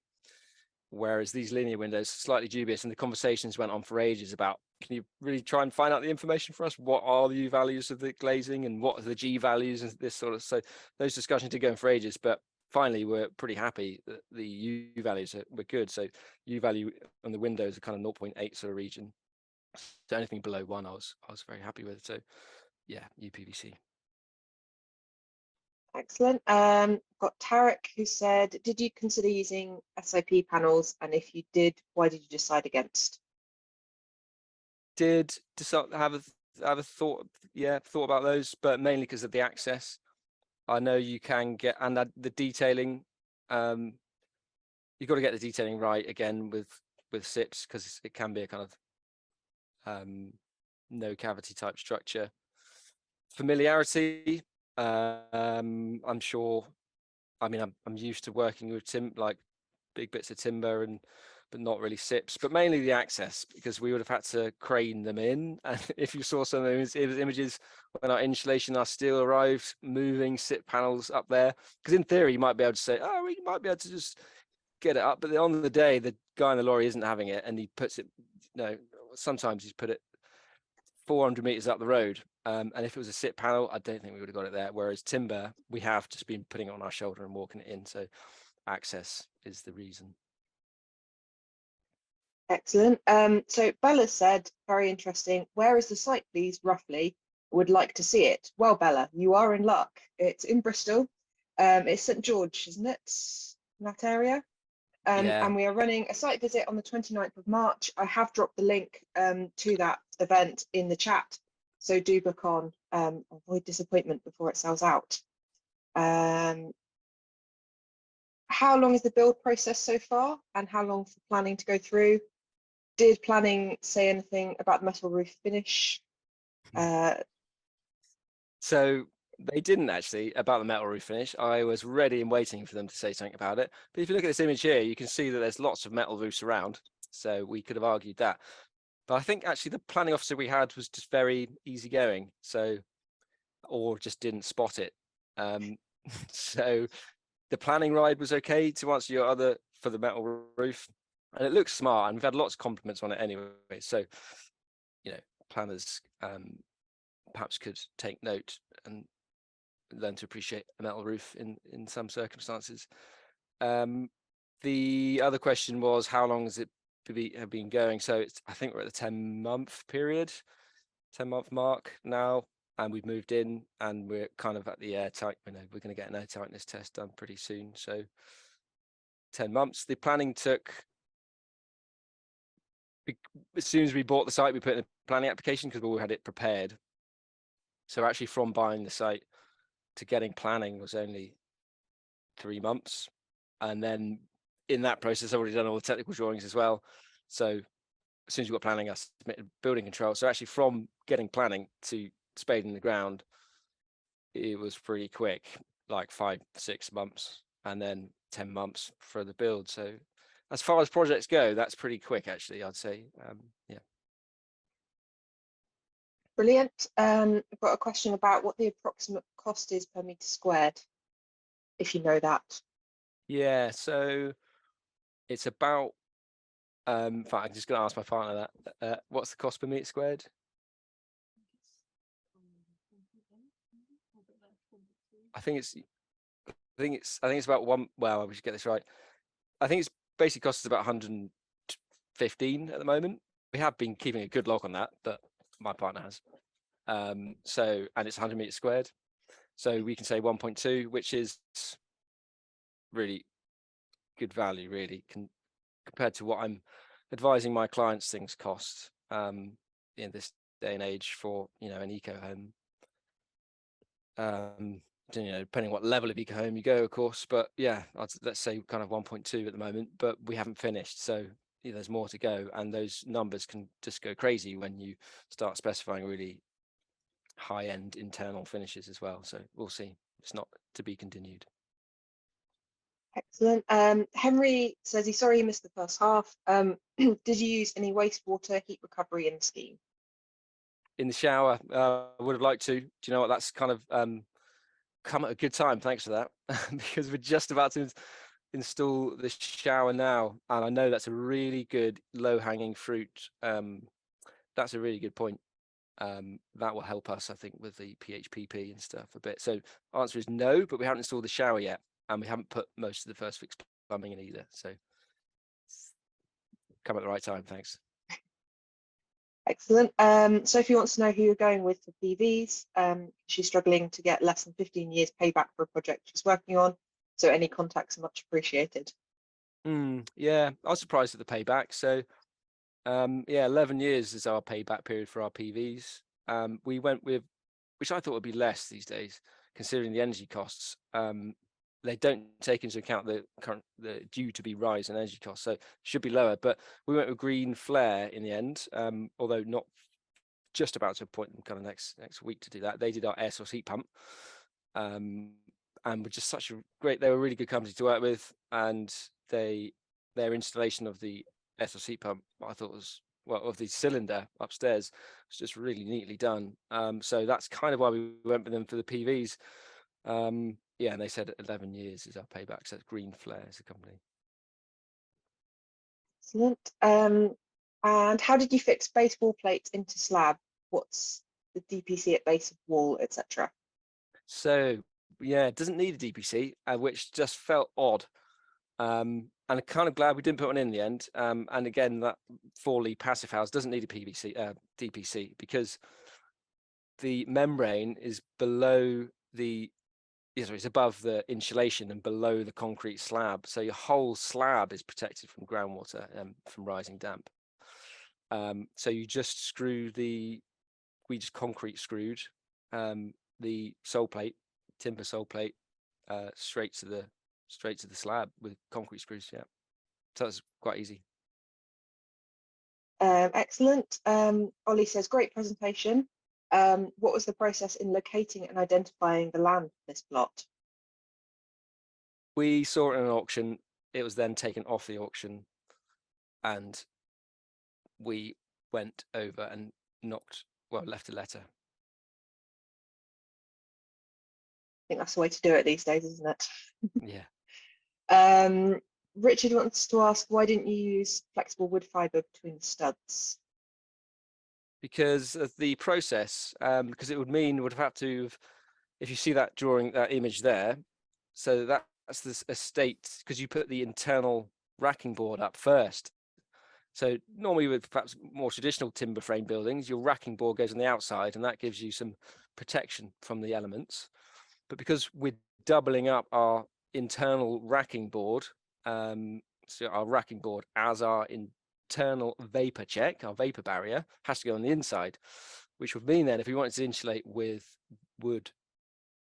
Whereas these Linear windows slightly dubious, and the conversations went on for ages about, can you really try and find out the information for us? What are the U values of the glazing, and what are the G values, and this sort of, so those discussions did go on for ages, but finally we're pretty happy that the U values were good. So U value on the windows are kind of 0.8 sort of region. So anything below 1 I was very happy with. So yeah, UPVC. Excellent. Got Tarek who said, did you consider using SOP panels? And if you did, why did you decide against? Did have a thought about those, but mainly because of the access. I know you can get, and the detailing, you've got to get the detailing right again with SIPs, because it can be a kind of no cavity type structure. Familiarity, I'm sure. I mean, I'm used to working with like big bits of timber, but not really SIPs, but mainly the access, because we would have had to crane them in. And if you saw some of those images when our insulation, our steel arrived, moving SIP panels up there, because in theory you might be able to say, oh, we might be able to just get it up, but on the day the guy in the lorry isn't having it, and he puts it, sometimes he's put it 400 meters up the road, and if it was a SIP panel, I don't think we would have got it there. Whereas timber, we have just been putting it on our shoulder and walking it in. So access is the reason. Excellent. So Bella said, very interesting. Where is the site, please, roughly? Would like to see it. Well, Bella, you are in luck. It's in Bristol. It's St George, isn't it? In that area. Yeah. And we are running a site visit on the 29th of March. I have dropped the link to that event in the chat. So do book on, avoid disappointment before it sells out. How long is the build process so far, and how long for planning to go through? Did planning say anything about the metal roof finish? So they didn't actually about the metal roof finish. I was ready and waiting for them to say something about it. But if you look at this image here, you can see that there's lots of metal roofs around. So we could have argued that. But I think actually the planning officer we had was just very easygoing. So, or just didn't spot it. So the planning ride was okay, to answer your other, for the metal roof. And it looks smart, and we've had lots of compliments on it anyway. So, planners perhaps could take note and learn to appreciate a metal roof in some circumstances. The other question was, how long has it have been going? So I think we're at the 10-month period, 10-month mark now, and we've moved in, and we're kind of at the airtight. We're going to get an air tightness test done pretty soon. So 10 months. The planning took, as soon as we bought the site, we put in a planning application because we all had it prepared. So actually from buying the site to getting planning was only 3 months. And then in that process, I've already done all the technical drawings as well. So as soon as we got planning, I submitted building control. So actually from getting planning to spading the ground, it was pretty quick, like 5-6 months, and then 10 months for the build. So as far as projects go, that's pretty quick, actually, I'd say. Yeah. Brilliant. I've got a question about what the approximate cost is per metre squared, if you know that. Yeah, so it's about, in fact, I'm just going to ask my partner that. What's the cost per metre squared? I think it's about one. Well, we should get this right. I think it's basically costs about 115 at the moment. We have been keeping a good log on that, but my partner has. So, and it's 100 meters squared. So we can say 1.2, which is really good value, really, compared to what I'm advising my clients things cost in this day and age for, an eco home. Depending on what level of eco home you go, of course, but yeah, let's say kind of 1.2 at the moment, but we haven't finished, so there's more to go, and those numbers can just go crazy when you start specifying really high-end internal finishes as well. So we'll see. It's not to be continued. Excellent. Henry says he's sorry he missed the first half. Did you use any wastewater heat recovery in the scheme? In the shower, I would have liked to. Do you know what? That's kind of come at a good time. Thanks for that, because we're just about to install the shower now, and I know that's a really good low-hanging fruit. That's a really good point. That will help us, I think, with the PHPP and stuff a bit. So answer is no, but we haven't installed the shower yet, and we haven't put most of the first fix plumbing in either. So come at the right time. Thanks. Excellent. Sophie wants to know who you're going with for PVs. She's struggling to get less than 15 years payback for a project she's working on. So any contacts are much appreciated. Yeah, I was surprised at the payback. So yeah, 11 years is our payback period for our PVs. We went with, which I thought would be less these days, considering the energy costs. They don't take into account the due to be rise in energy costs, so it should be lower. But we went with green flare in the end, although not just about to appoint them kind of next week to do that. They did our air source heat pump, and were just such a great. They were a really good company to work with, and their installation of the air source heat pump, I thought was, well, of the cylinder upstairs, was just really neatly done. So that's kind of why we went with them for the PVs. Yeah, and they said 11 years is our payback. So it's Green Flare as a company. Excellent. And how did you fix base wall plates into slab? What's the DPC at base of wall, etc.? So yeah, it doesn't need a DPC, which just felt odd. And I'm kind of glad we didn't put one in the end. And again, that Fawley Passive House doesn't need a DPC because the membrane is below it's above the insulation and below the concrete slab. So your whole slab is protected from groundwater and from rising damp. So you just we just concrete screwed the sole plate, timber sole plate, straight to the slab with concrete screws. Yeah, so that's quite easy. Excellent. Ollie says, great presentation. What was the process in locating and identifying the land for this plot? We saw it in an auction. It was then taken off the auction, and we went over and left a letter. I think that's the way to do it these days, isn't it? Yeah. Richard wants to ask, why didn't you use flexible wood fibre between the studs? Because of the process, because it would have had to, if you see that drawing, that image there, so that's this estate, because you put the internal racking board up first. So normally with perhaps more traditional timber frame buildings, your racking board goes on the outside, and that gives you some protection from the elements. But because we're doubling up our internal racking board, so our racking board as our internal vapor check, our vapor barrier, has to go on the inside, which would mean then if we wanted to insulate with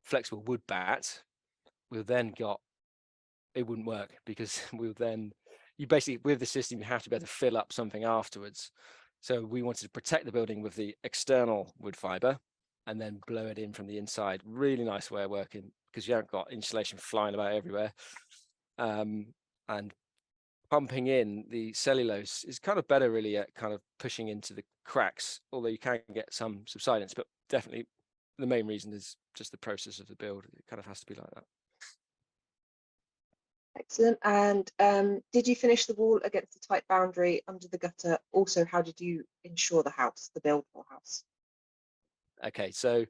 flexible wood bat, we've then got, it wouldn't work, because you basically, with the system, you have to be able to fill up something afterwards. So we wanted to protect the building with the external wood fibre and then blow it in from the inside. Really nice way of working, because you haven't got insulation flying about everywhere. And pumping in the cellulose is kind of better really at kind of pushing into the cracks, although you can get some subsidence, but definitely the main reason is just the process of the build. It kind of has to be like that. Excellent. And did you finish the wall against the tight boundary under the gutter? Also, how did you ensure the buildable house? Okay, so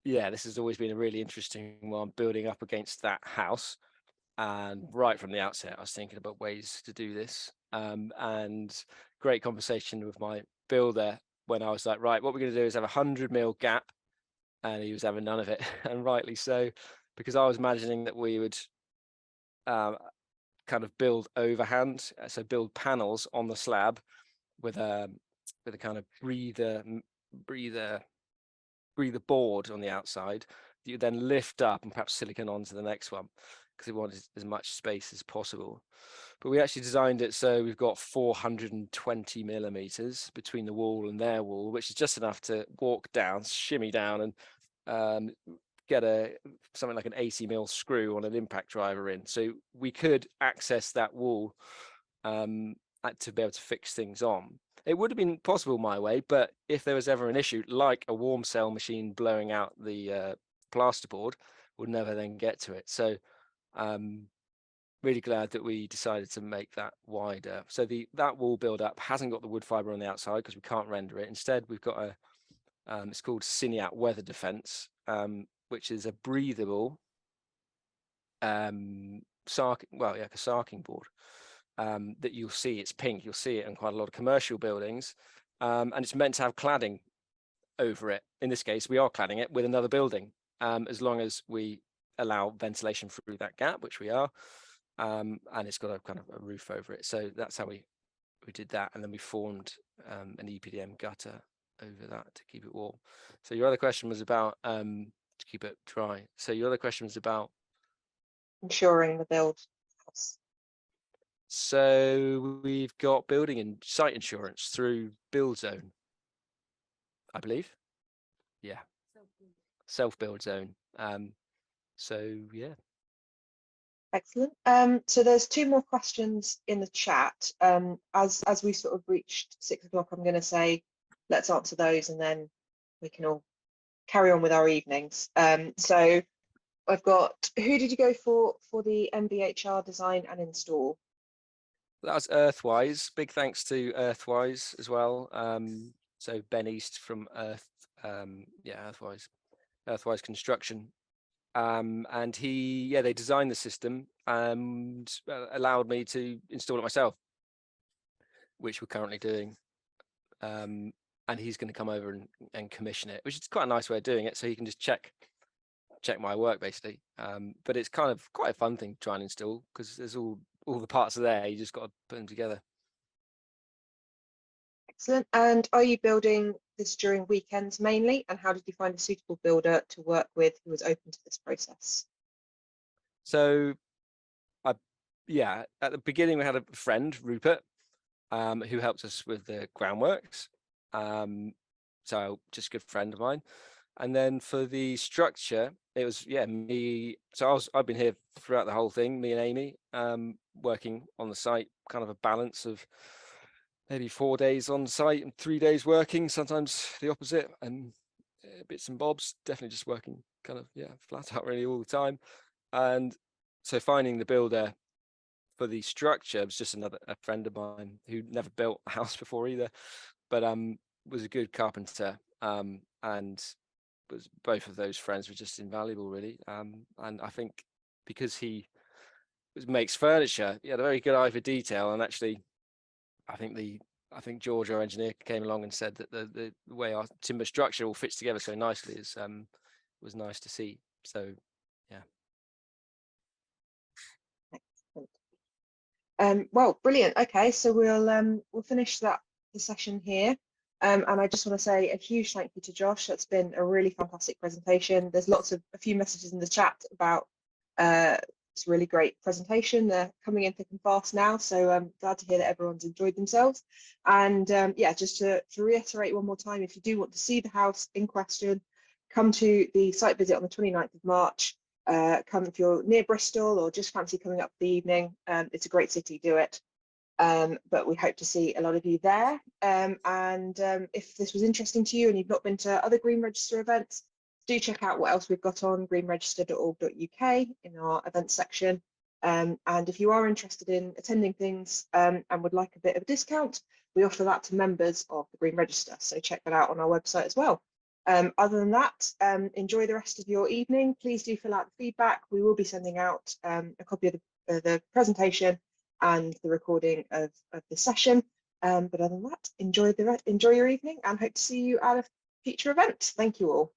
yeah, this has always been a really interesting one, building up against that house. And right from the outset, I was thinking about ways to do this. And great conversation with my builder when I was like, right, what we're going to do is have 100 mil gap, and he was having none of it, and rightly so, because I was imagining that we would kind of build overhand, so build panels on the slab with a kind of breather board on the outside that you then lift up and perhaps silicon onto the next one, because we wanted as much space as possible. But we actually designed it so we've got 420 millimeters between the wall and their wall, which is just enough to walk down, shimmy down, and get something like an 80 mil screw on an impact driver in. So we could access that wall to be able to fix things on. It would have been possible my way, but if there was ever an issue, like a warm cell machine blowing out the plasterboard, would never then get to it. So really glad that we decided to make that wider. So that wall build up hasn't got the wood fibre on the outside because we can't render it. Instead, we've got it's called Siniat Weather Defence, which is a breathable sarking board. That you'll see, it's pink, you'll see it in quite a lot of commercial buildings, and it's meant to have cladding over it. In this case, we are cladding it with another building, as long as we allow ventilation through that gap, which we are, and it's got a kind of a roof over it. So that's how we did that, and then we formed an EPDM gutter over that to keep it warm. So your other question was about to keep it dry. So your other question was about ensuring the build house. So we've got building and site insurance through Build Zone, I believe. Yeah, self-build zone. So yeah. Excellent. So there's 2 more questions in the chat. As we sort of reached 6 o'clock, I'm going to say let's answer those, and then we can all carry on with our evenings. So I've got, who did you go for the MVHR design and install? That was Earthwise. Big thanks to Earthwise as well. So Ben East from Earthwise Construction. And they designed the system and allowed me to install it myself, which we're currently doing. And he's going to come over and commission it, which is quite a nice way of doing it. So he can just check my work basically. But it's kind of quite a fun thing to try and install, because there's all the parts are there. You just got to put them together. Excellent. And are you building this during weekends mainly? And how did you find a suitable builder to work with who was open to this process? So, at the beginning we had a friend, Rupert, who helped us with the groundworks. So just a good friend of mine. And then for the structure, it was me. So I've been here throughout the whole thing, me and Amy, working on the site, kind of a balance of maybe 4 days on site and 3 days working, sometimes the opposite, and bits and bobs, definitely just working kind of flat out really all the time. And so finding the builder for the structure was just a friend of mine who never built a house before either, but was a good carpenter, and both of those friends were just invaluable really. And I think because he makes furniture, he had a very good eye for detail, and actually I think George, our engineer, came along and said that the way our timber structure all fits together so nicely was nice to see. So yeah. Well, brilliant. Okay, so we'll finish the session here. And I just want to say a huge thank you to Josh. That's been a really fantastic presentation. There's a few messages in the chat about it's a really great presentation. They're coming in thick and fast now, so I'm glad to hear that everyone's enjoyed themselves. And yeah, just to reiterate one more time, if you do want to see the house in question, come to the site visit on the 29th of March. Come if you're near Bristol or just fancy coming up for the evening. It's a great city, do it. But we hope to see a lot of you there. If this was interesting to you and you've not been to other Green Register events, do check out what else we've got on greenregister.org.uk in our events section. And if you are interested in attending things and would like a bit of a discount, we offer that to members of the Green Register. So check that out on our website as well. Other than that, enjoy the rest of your evening. Please do fill out the feedback. We will be sending out a copy of the presentation and the recording of the session. But other than that, enjoy your evening and hope to see you at a future event. Thank you all.